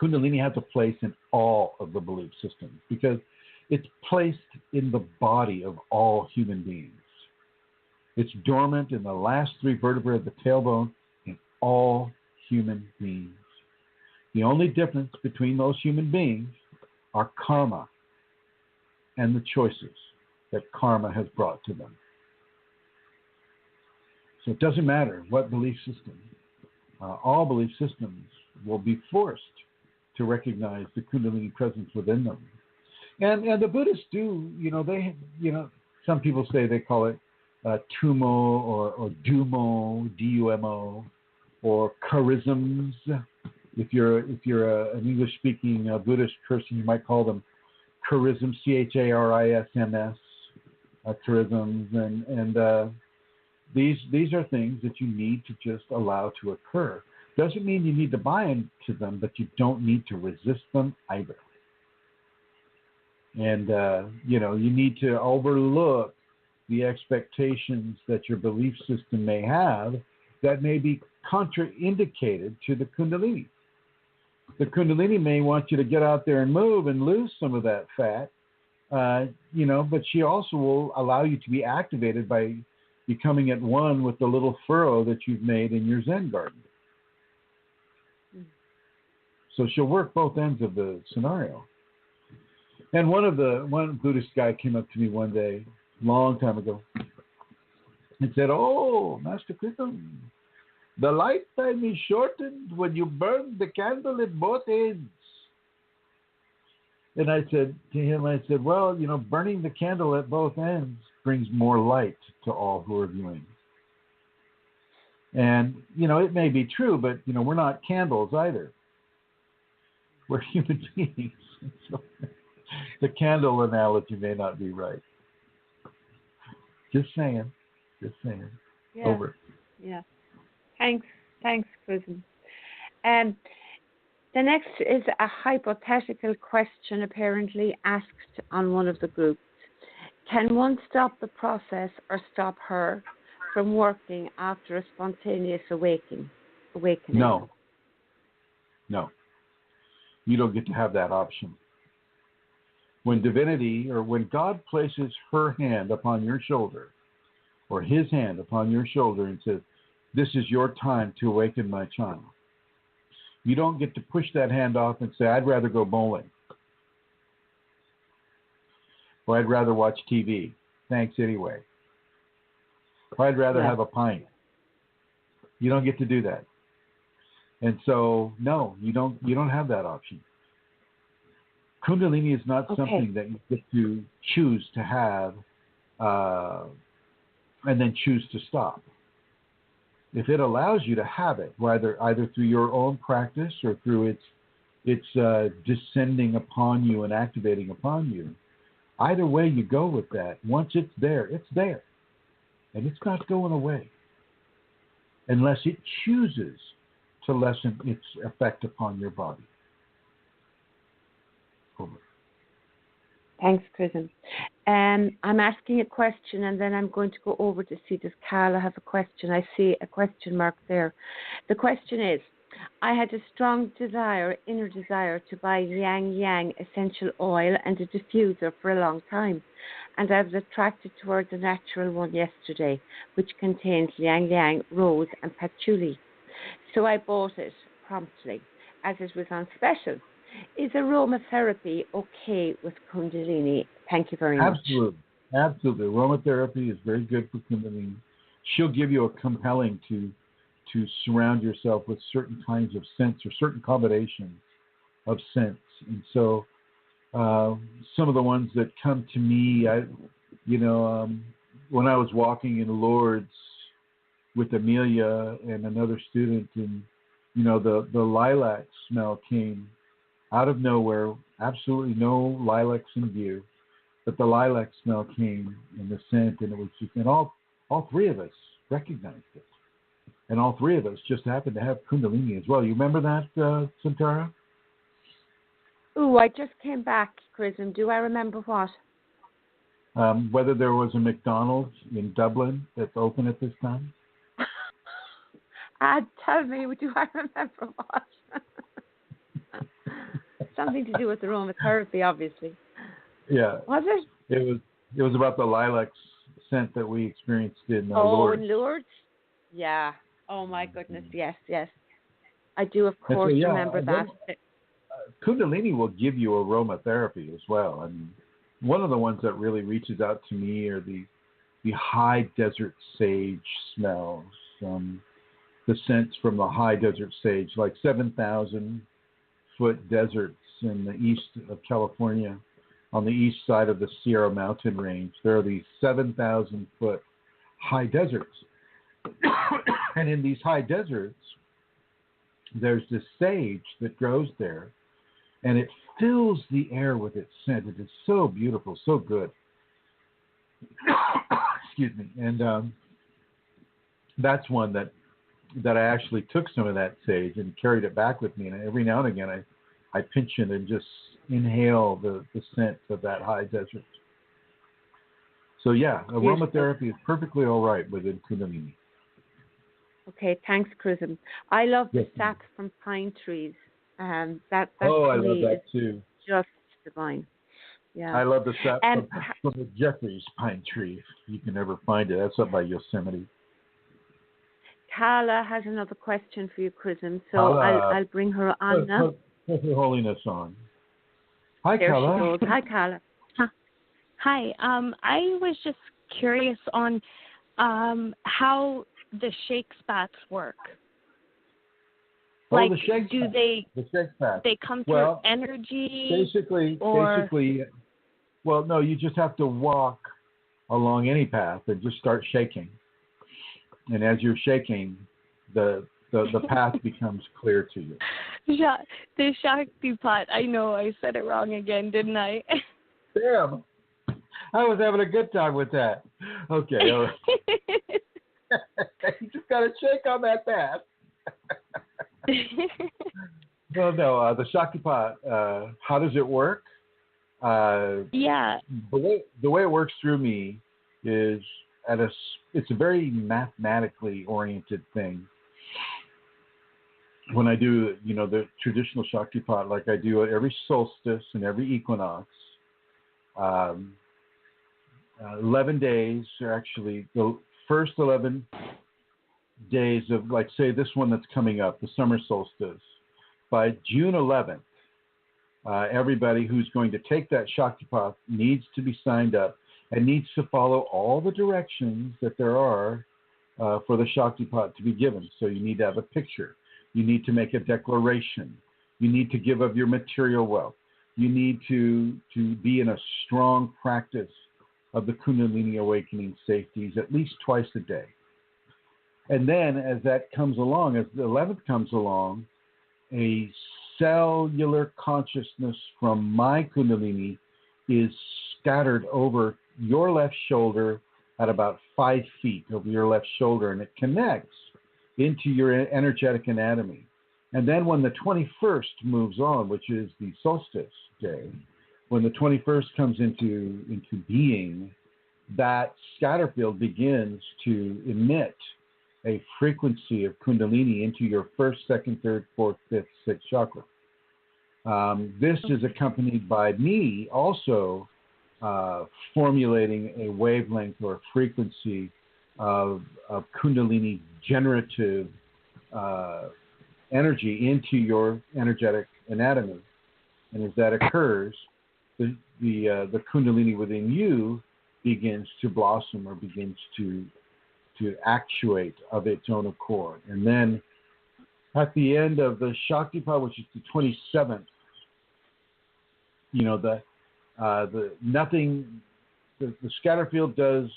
Kundalini has a place in all of the belief systems because it's placed in the body of all human beings. It's dormant in the last three vertebrae of the tailbone in all human beings. The only difference between those human beings are karma and the choices that karma has brought to them. So it doesn't matter what belief system. All belief systems will be forced to recognize the Kundalini presence within them. And the Buddhists do, some people say they call it tumo or dumo, D-U-M-O, or charisms. If you're an English-speaking Buddhist person, you might call them charisms, C-H-A-R-I-S-M-S, charisms, and these are things that you need to just allow to occur. Doesn't mean you need to buy into them, but you don't need to resist them either. And you need to overlook the expectations that your belief system may have that may be contraindicated to the Kundalini. The Kundalini may want you to get out there and move and lose some of that fat, but she also will allow you to be activated by becoming at one with the little furrow that you've made in your Zen garden. So she'll work both ends of the scenario. And one Buddhist guy came up to me one day, long time ago, and said, "Oh, Master Chrism, the lifetime is shortened when you burn the candle at both ends." And I said to him, well, burning the candle at both ends brings more light to all who are viewing. And, it may be true, but, we're not candles either. We're human beings. So the candle analogy may not be right. Just saying. Yeah. Over. Yeah. Thanks, Chrism. The next is a hypothetical question apparently asked on one of the groups. Can one stop the process or stop her from working after a spontaneous awakening? No. You don't get to have that option. When divinity or when God places her hand upon your shoulder or his hand upon your shoulder and says, "This is your time to awaken my child," you don't get to push that hand off and say, "I'd rather go bowling." Or "I'd rather watch TV. Thanks anyway." Or "I'd rather have a pint." You don't get to do that. And so, no, you don't have that option. Kundalini is not something that you get to choose to have and then choose to stop. If it allows you to have it, either through your own practice or through its descending upon you and activating upon you, either way you go with that, once it's there, and it's not going away unless it chooses to lessen its effect upon your body. Over. Thanks, Chrism. I'm asking a question and then I'm going to go over to see does Carla have a question. I see a question mark there. The question is, I had a strong inner desire to buy yang essential oil and a diffuser for a long time, and I was attracted towards a natural one yesterday, which contains yang, rose and patchouli. So I bought it promptly, as it was on special. Is aromatherapy okay with Kundalini? Thank you very much. Absolutely. Aromatherapy is very good for Kundalini. She'll give you a compelling to surround yourself with certain kinds of scents or certain combinations of scents. And so some of the ones that come to me, when I was walking in Lourdes with Amelia and another student, and the lilac smell came out of nowhere, absolutely no lilacs in view, but the lilac smell came in the scent, and it was just, and all three of us recognized it. And all three of us just happened to have Kundalini as well. You remember that, Santara? Ooh, I just came back, Chrism. Do I remember what? Whether there was a McDonald's in Dublin that's open at this time? Tell me, do I remember what? Something to do with aromatherapy, obviously. Yeah. Was it? It was about the lilac scent that we experienced in Lourdes. In Lourdes? Yeah. Oh, my goodness. Yes, yes. I do, of course, remember that. Kundalini will give you aromatherapy as well. I mean, one of the ones that really reaches out to me are the high desert sage smells. The scents from the high desert sage, like 7,000-foot deserts in the east of California, on the east side of the Sierra Mountain Range. There are these 7,000-foot high deserts. And in these high deserts, there's this sage that grows there, and it fills the air with its scent. It is so beautiful, so good. Excuse me. And that's one that I actually took some of that sage and carried it back with me. And every now and again, I pinch it and just inhale the scent of that high desert. So, yeah, aromatherapy is perfectly all right within Kundalini. Okay, thanks, Chrism. I love the sap from pine trees. That I love that too. Just divine. Yeah. I love the sap from the Jeffries pine tree. If you can ever find it. That's up by Yosemite. Carla has another question for you, Chrism. So I'll bring her on now. Put Her Holiness on. Hi, there Carla. She goes. Hi, Carla. Hi. I was just curious on how the shake spats work. The shake do spats. they? The shake spats. They come through energy. Basically, well, no, you just have to walk along any path and just start shaking. And as you're shaking, the path becomes clear to you. The Shaktipat. I know I said it wrong again, didn't I? Damn. I was having a good time with that. Okay. All right. You just got to shake on that path. No, the Shaktipat, how does it work? Yeah. The way it works through me is it's a very mathematically oriented thing. When I do, the traditional Shaktipat, like I do at every solstice and every equinox, 11 days, or actually the first 11 days of, like, say, this one that's coming up, the summer solstice, by June 11th, everybody who's going to take that Shaktipat needs to be signed up and needs to follow all the directions that there are for the Shaktipat to be given. So you need to have a picture. You need to make a declaration. You need to give of your material wealth. You need to be in a strong practice of the Kundalini awakening safeties at least twice a day. And then as that comes along, as the 11th comes along, a cellular consciousness from my Kundalini is scattered over your left shoulder at about 5 feet over your left shoulder, and it connects into your energetic anatomy. And then when the 21st moves on, which is the solstice day, when the 21st comes into being, that scatter field begins to emit a frequency of Kundalini into your first, second, third, fourth, fifth, sixth chakra. This is accompanied by me also formulating a wavelength or frequency of Kundalini generative energy into your energetic anatomy. And as that occurs, the Kundalini within you begins to blossom or begins to actuate of its own accord. And then at the end of the Shaktipat, which is the 27th, the scatter field does,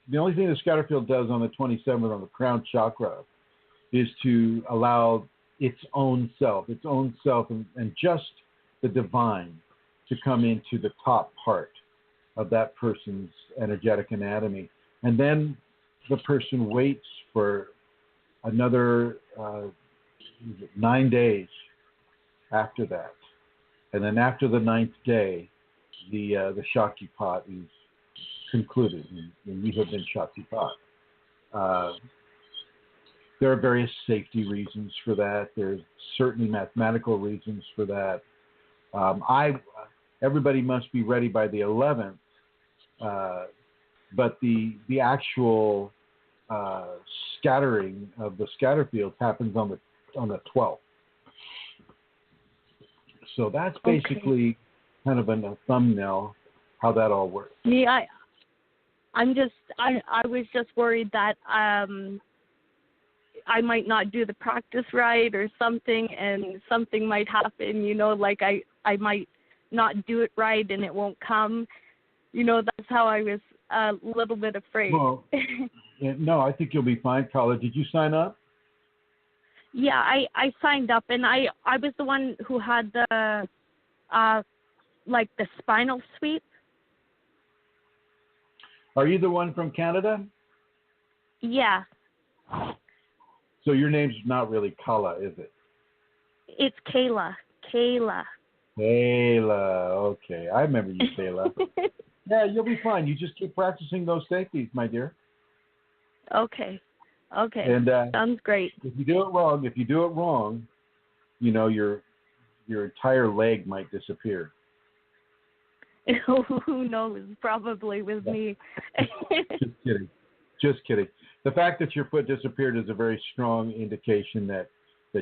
the only thing the scatter field does on the 27th on the crown chakra is to allow its own self and just the divine to come into the top part of that person's energetic anatomy. And then the person waits for another 9 days after that. And then after the 9th day, the Shaktipat is concluded, and you have been Shaktipat. There are various safety reasons for that. There's certainly mathematical reasons for that. Everybody must be ready by the 11th, but the actual scattering of the scatter fields happens on the 12th. So that's basically kind of a thumbnail how that all works. Yeah, I was just worried that I might not do the practice right or something, and something might happen, like I might not do it right and it won't come. That's how I was a little bit afraid. Well, no, I think you'll be fine, Carla. Did you sign up? Yeah, I signed up, and I was the one who had the the spinal sweep. Are you the one from Canada? Yeah. So your name's not really Kala, is it? It's Kayla. Kayla. Okay. I remember you, Kayla. Yeah, you'll be fine. You just keep practicing those safeties, my dear. Okay. And sounds great. If you do it wrong, your entire leg might disappear. Who knows? Probably with me. Just kidding. The fact that your foot disappeared is a very strong indication that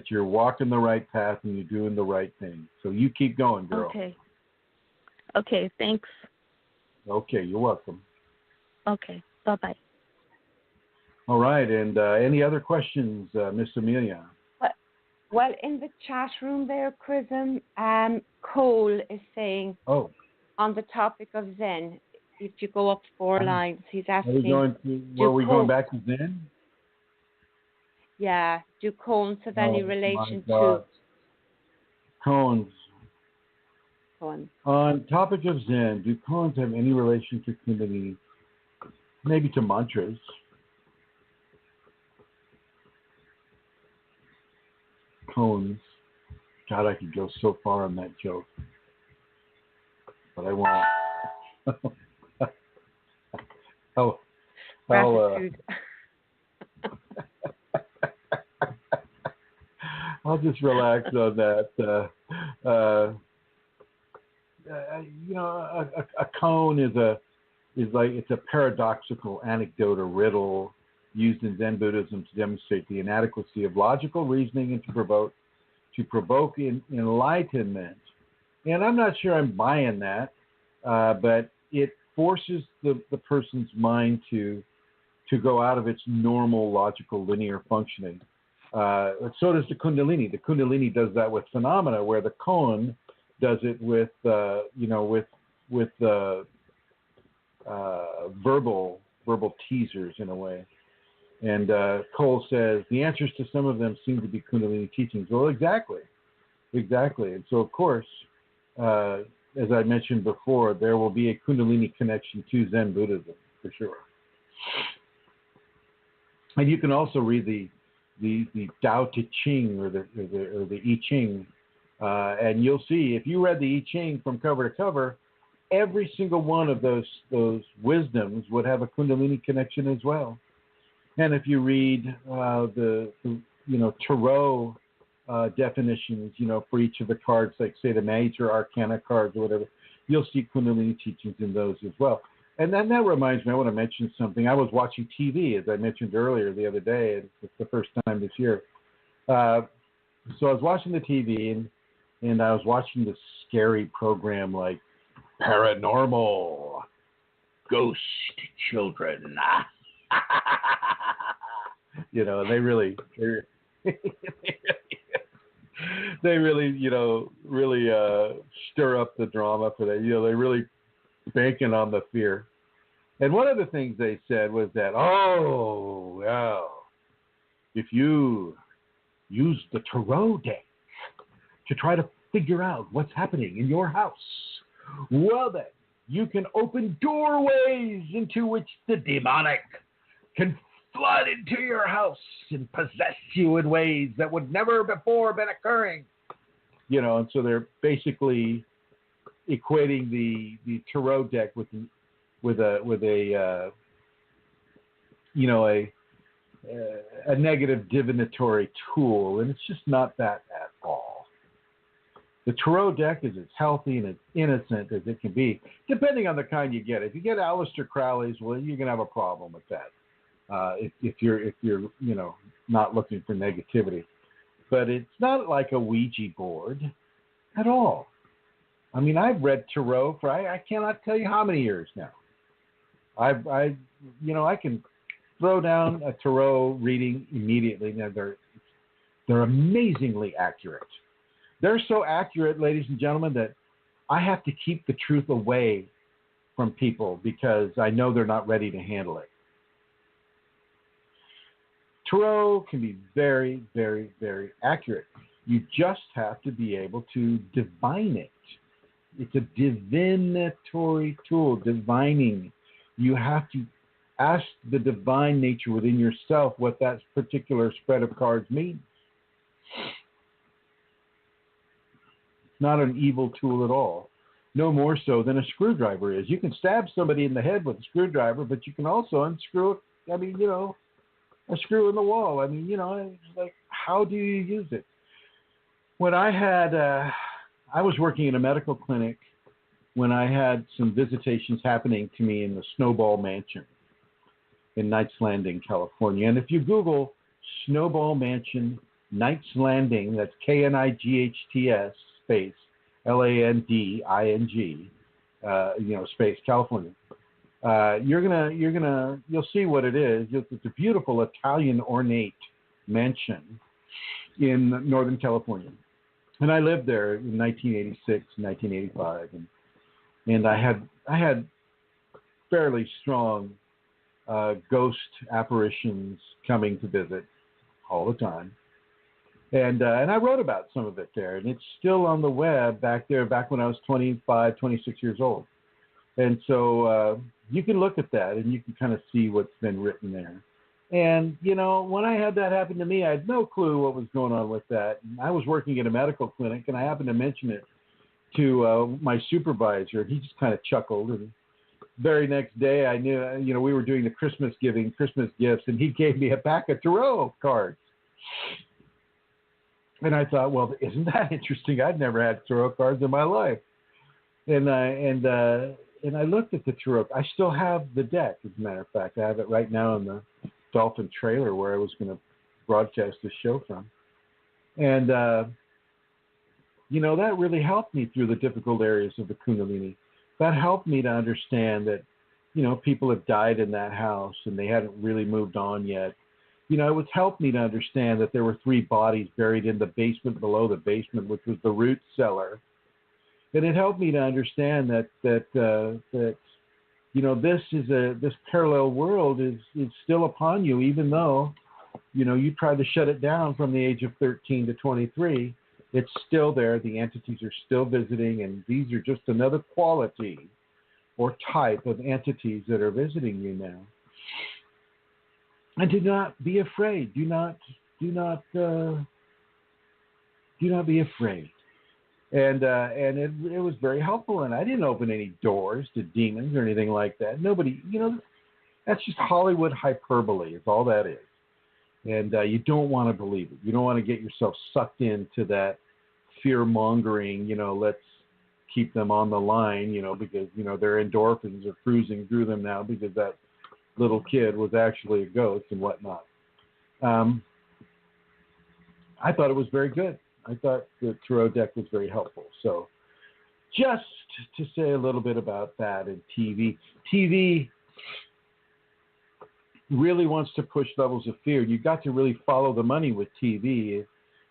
you're walking the right path and you're doing the right thing. So you keep going, girl. Okay, thanks. Okay, you're welcome. Okay, bye-bye. All right, and any other questions, Miss Amelia? Well, in the chat room there, Chrism, Cole is saying, on the topic of Zen, if you go up 4 lines, he's asking, were we going back to Zen? Yeah, do cones have any relation to... Cones. Cones. On topic of Zen, do cones have any relation to Kundalini? Maybe to mantras. Cones. God, I could go so far on that joke. But I won't. I'll just relax on that. A cone is it's a paradoxical anecdote or riddle used in Zen Buddhism to demonstrate the inadequacy of logical reasoning and to provoke enlightenment. And I'm not sure I'm buying that, but it forces the person's mind to go out of its normal logical linear functioning. So does the Kundalini. The Kundalini does that with phenomena, where the koan does it with verbal teasers in a way. And Cole says the answers to some of them seem to be Kundalini teachings. Well, exactly. And so, of course, as I mentioned before, there will be a Kundalini connection to Zen Buddhism for sure. And you can also read the Tao Te Ching or the I Ching, and you'll see if you read the I Ching from cover to cover, every single one of those wisdoms would have a Kundalini connection as well. And if you read the tarot definitions, for each of the cards, like say the major arcana cards or whatever, you'll see Kundalini teachings in those as well. And then that reminds me, I want to mention something. I was watching TV, as I mentioned earlier the other day, and it's the first time this year. So I was watching the TV, and I was watching this scary program like Paranormal Ghost Children. They really stir up the drama for that. They really banking on the fear. And one of the things they said was that, if you use the tarot deck to try to figure out what's happening in your house, well then, you can open doorways into which the demonic can flood into your house and possess you in ways that would never before been occurring. And so they're basically equating the tarot deck with a a negative divinatory tool, and it's just not that at all. The tarot deck is as healthy and as innocent as it can be, depending on the kind you get. If you get Aleister Crowley's, well, you're gonna have a problem with that. If you're not looking for negativity, but it's not like a Ouija board at all. I mean, I've read tarot for I cannot tell you how many years now. I can throw down a tarot reading immediately. Now they're amazingly accurate. They're so accurate, ladies and gentlemen, that I have to keep the truth away from people because I know they're not ready to handle it. Tarot can be very, very, very accurate. You just have to be able to divine it. It's a divinatory tool, divining. You have to ask the divine nature within yourself what that particular spread of cards means. It's not an evil tool at all. No more so than a screwdriver is. You can stab somebody in the head with a screwdriver, but you can also unscrew it. A screw in the wall. It's like, how do you use it? When I was working in a medical clinic when I had some visitations happening to me in the Snowball Mansion in Knights Landing, California. And if you Google Snowball Mansion, Knights Landing, that's KNIGHTS space LANDING, space California. You'll see what it is. It's a beautiful Italian ornate mansion in Northern California. And I lived there in 1986, 1985, and I had fairly strong ghost apparitions coming to visit all the time. And I wrote about some of it there, and it's still on the web back when I was 25, 26 years old. And so you can look at that, and you can kind of see what's been written there. And, when I had that happen to me, I had no clue what was going on with that. And I was working at a medical clinic, and I happened to mention it to my supervisor. He just kind of chuckled. And very next day, I knew, we were doing the Christmas gifts, and he gave me a pack of tarot cards. And I thought, well, isn't that interesting? I'd never had tarot cards in my life. And I looked at the tarot. I still have the deck, as a matter of fact. I have it right now in the Dolphin trailer where I was going to broadcast this show from. And, that really helped me through the difficult areas of the Kundalini. That helped me to understand that, people have died in that house and they hadn't really moved on yet. It would help me to understand that there were 3 bodies buried in the basement below the basement, which was the root cellar. And it helped me to understand that this parallel world is still upon you, even though, you tried to shut it down from the age of 13 to 23. It's still there. The entities are still visiting, and these are just another quality or type of entities that are visiting you now. And do not be afraid. Do not be afraid. And it was very helpful. And I didn't open any doors to demons or anything like that. Nobody, that's just Hollywood hyperbole is all that is. And you don't want to believe it. You don't want to get yourself sucked into that fear-mongering, let's keep them on the line, because, their endorphins are cruising through them now because that little kid was actually a ghost and whatnot. I thought it was very good. I thought the tarot deck was very helpful. So just to say a little bit about that and TV. TV really wants to push levels of fear. You've got to really follow the money with TV.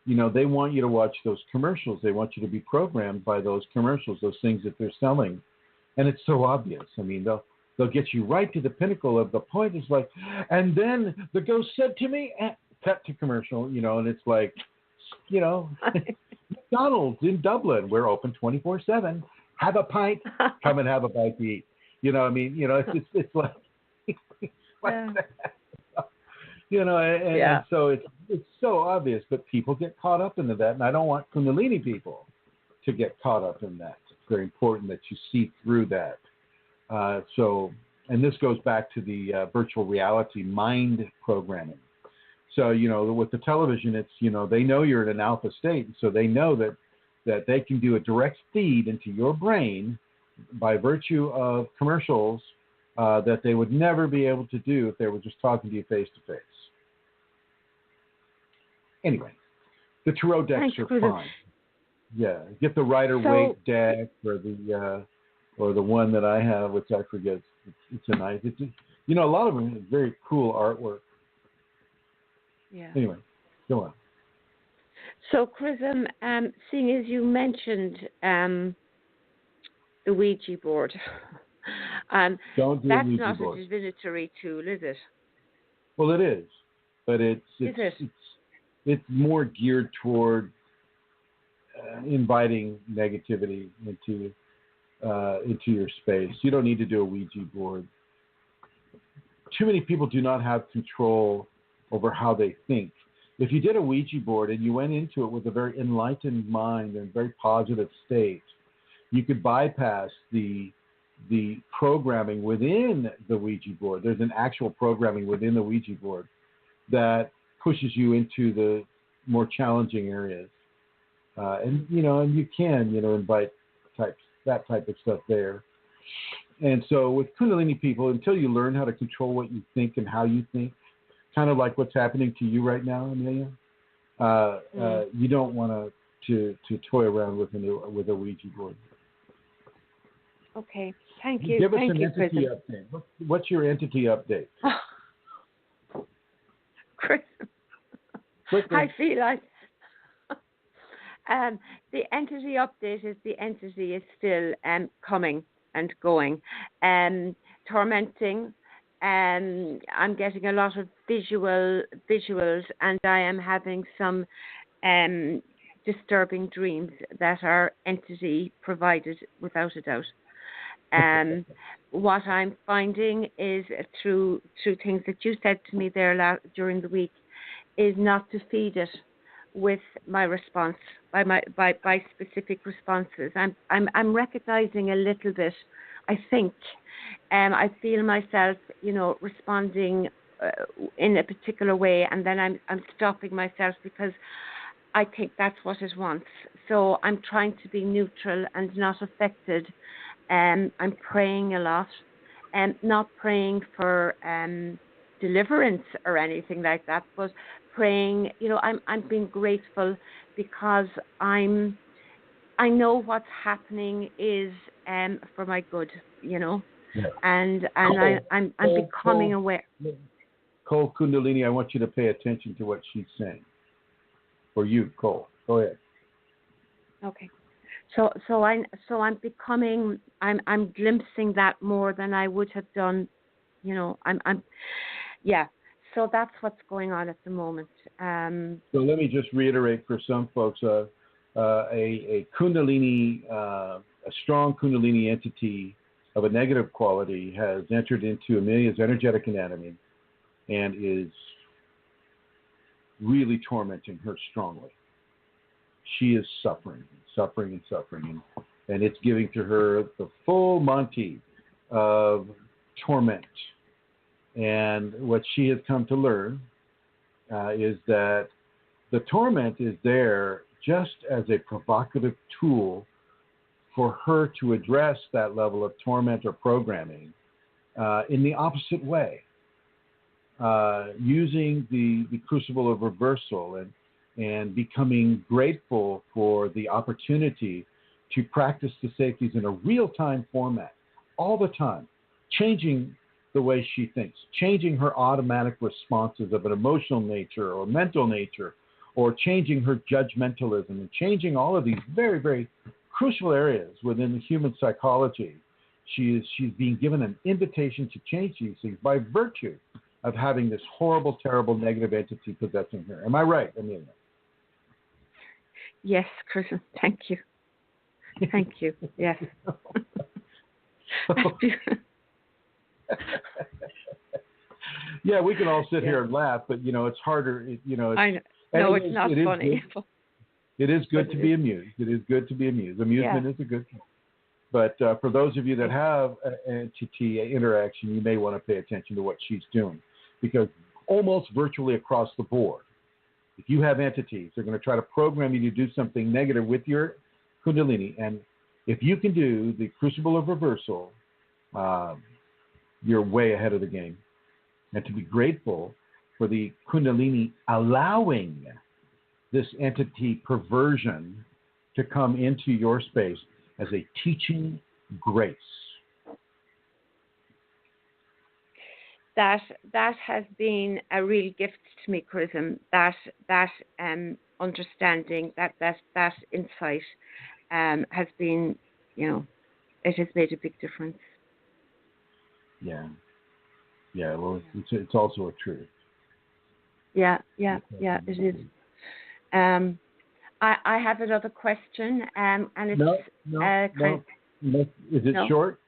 They want you to watch those commercials. They want you to be programmed by those commercials, those things that they're selling. And it's so obvious. I mean, they'll get you right to the pinnacle of the point. It's like, and then the ghost said to me, cut to commercial, and it's like, McDonald's in Dublin, we're open 24/7. Have a pint, come and have a bite to eat. It's like, Yeah. And so it's so obvious, but people get caught up into that, and I don't want Kundalini people to get caught up in that. It's very important that you see through that. And this goes back to the virtual reality mind programming. So, with the television, it's, they know you're in an alpha state. So they know that they can do a direct feed into your brain by virtue of commercials that they would never be able to do if they were just talking to you face to face. Anyway, the tarot decks are fine. Yeah, get the Rider-Waite deck or the one that I have, which I forget. It's a nice. A lot of them have very cool artwork. Yeah. Anyway, go on. So, Chrism, seeing as you mentioned the Ouija board, Don't do that's a Ouija not board. a divinatory tool, is it? Well, it is, but it's more geared toward inviting negativity into your space. You don't need to do a Ouija board. Too many people do not have control over how they think. If you did a Ouija board and you went into it with a very enlightened mind and very positive state, you could bypass the programming within the Ouija board. There's an actual programming within the Ouija board that pushes you into the more challenging areas. And you can, invite that type of stuff there. And so with Kundalini people, until you learn how to control what you think and how you think, kind of like what's happening to you right now, Amelia, you don't want to toy around with a Ouija board. Okay, thank you. Give us an entity update. What's your entity update? Chris, I feel like the entity update is the entity is still coming and going, tormenting. I'm getting a lot of visuals, and I am having some disturbing dreams that are entity provided, without a doubt. What I'm finding is through things that you said to me there during the week, is not to feed it with my response by specific responses. I'm recognizing a little bit. I think I feel myself, responding in a particular way, and then I'm stopping myself because I think that's what it wants. So I'm trying to be neutral and not affected. I'm praying a lot, and not praying for deliverance or anything like that, but praying. I'm being grateful because I know what's happening is for my good, Yeah. And I'm becoming aware. Cole Kundalini, I want you to pay attention to what she's saying. For you, Cole. Go ahead. Okay. So I'm becoming. I'm glimpsing that more than I would have done. Yeah. So that's what's going on at the moment. So let me just reiterate for some folks, a Kundalini, a strong Kundalini entity of a negative quality has entered into Amelia's energetic anatomy and is really tormenting her strongly. She is suffering, and it's giving to her the full Monty of torment. And what she has come to learn is that the torment is there just as a provocative tool for her to address that level of torment or programming in the opposite way, using the crucible of reversal and becoming grateful for the opportunity to practice the safeties in a real-time format all the time, changing the way she thinks, changing her automatic responses of an emotional nature or mental nature, or changing her judgmentalism, and changing all of these very, very crucial areas within the human psychology. She's being given an invitation to change these things by virtue of having this horrible, terrible, negative entity possessing her. Am I right, Amelia? Yes, Chrism. Thank you. Thank you. Yes. Yeah, we can all sit here and laugh, but it's harder. I know. No, it's not funny. It is good to be amused. It is good to be amused. Amusement is a good thing. But for those of you that have an entity interaction, you may want to pay attention to what she's doing, because almost virtually across the board. If you have entities, they're going to try to program you to do something negative with your Kundalini. And if you can do the crucible of reversal, you're way ahead of the game. And to be grateful for the Kundalini allowing this entity perversion to come into your space as a teaching grace. That has been a real gift to me, Chrism. That understanding, that insight has been, it has made a big difference. Yeah. Well, it's also a truth. Yeah, it is. I have another question, and it's no. Is it short?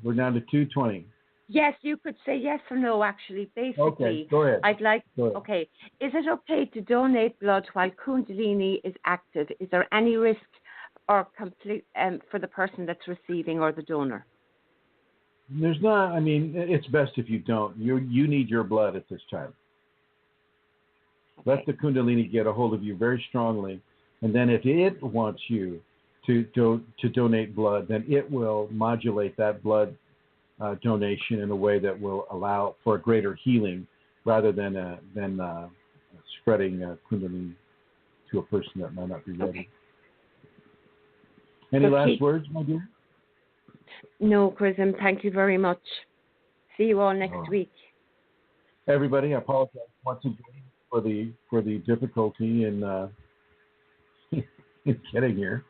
We're down to 2:20. Yes, you could say yes or no. Actually, basically, okay, go ahead. Okay, is it okay to donate blood while Kundalini is active? Is there any risk or complete for the person that's receiving or the donor? There's not. I mean, it's best if you don't. You need your blood at this time. Okay. Let the Kundalini get a hold of you very strongly, and then if it wants you to donate blood, then it will modulate that blood donation in a way that will allow for a greater healing, rather than spreading Kundalini to a person that might not be ready. Okay. Any last words, my dear? No, Chrism, thank you very much. See you all next week. Everybody, I apologize once again for the difficulty in getting here,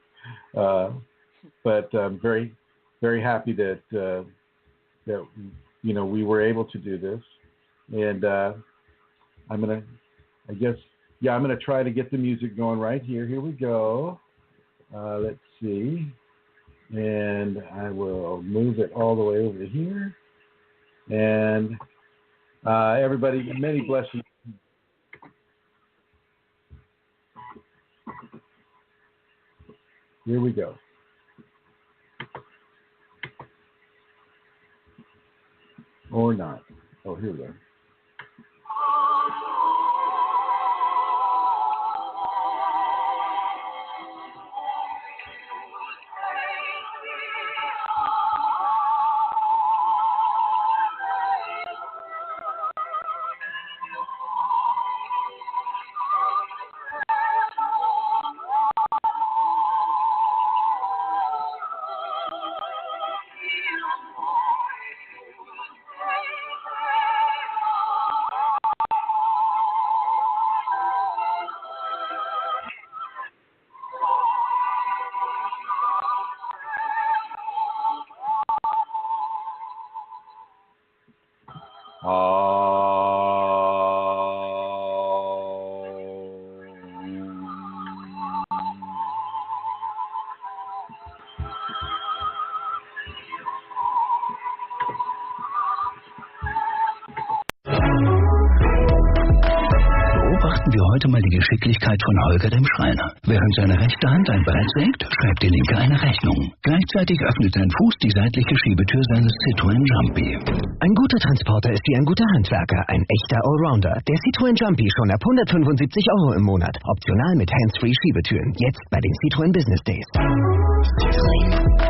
but I'm very, very happy that we were able to do this, and I'm gonna try to get the music going right here. Here we go. Let's see. And I will move it all the way over to here. And everybody, many blessings. Here we go. Or not. Oh, here we go. Heute mal die Geschicklichkeit von Holger dem Schreiner. Während seine rechte Hand ein Brett sägt, schreibt die linke eine Rechnung. Gleichzeitig öffnet sein Fuß die seitliche Schiebetür seines Citroën Jumpy. Ein guter Transporter ist wie ein guter Handwerker, ein echter Allrounder. Der Citroën Jumpy schon ab 175 € im Monat. Optional mit Hands-Free Schiebetüren. Jetzt bei den Citroën Business Days. Citroën.